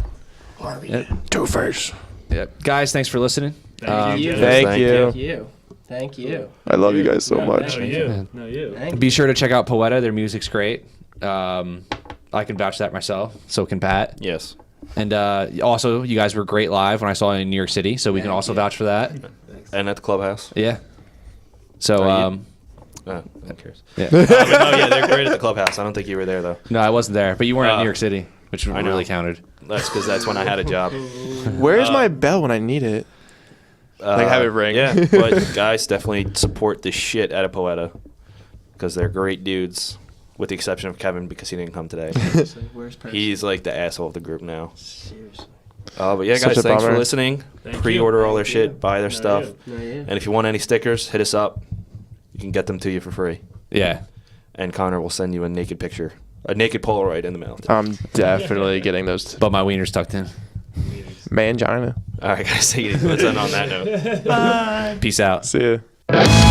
Okay. Two-Face. Yep. Guys, thanks for listening. Thank you. you. Thank Thank you. Thank you. Thank you. I love you guys so much. No, you. No, you. Thank Be sure to check out Poeta. Their music's great. I can vouch that myself. So can Pat. Yes. And also, you guys were great live when I saw you in New York City, so we can Thank also you. vouch for that. And at the clubhouse. Yeah. So, Oh, who cares? yeah. But no, yeah, they're great at the clubhouse. I don't think you were there though. No, I wasn't there, but you weren't in New York City, which I know. really counted. That's because that's when I had a job. Where's my bell when I need it? Like, have it ring. Yeah, but guys, definitely support the shit out of Poeta because they're great dudes. With the exception of Kevin because he didn't come today. Seriously, worst person. He's like the asshole of the group now. Seriously. But yeah, Such guys, a thanks for bummer. listening. Thank Pre-order you. all their Thank shit, you. buy their No, stuff. you. No, yeah. And if you want any stickers, hit us up. You can get them to you for free. Yeah. and Connor will send you a naked picture, a naked Polaroid in the mail. I'm definitely getting those. But my wiener's tucked in. Mangina. All right, guys, take it easy. Let's end on that note. Peace out. See ya.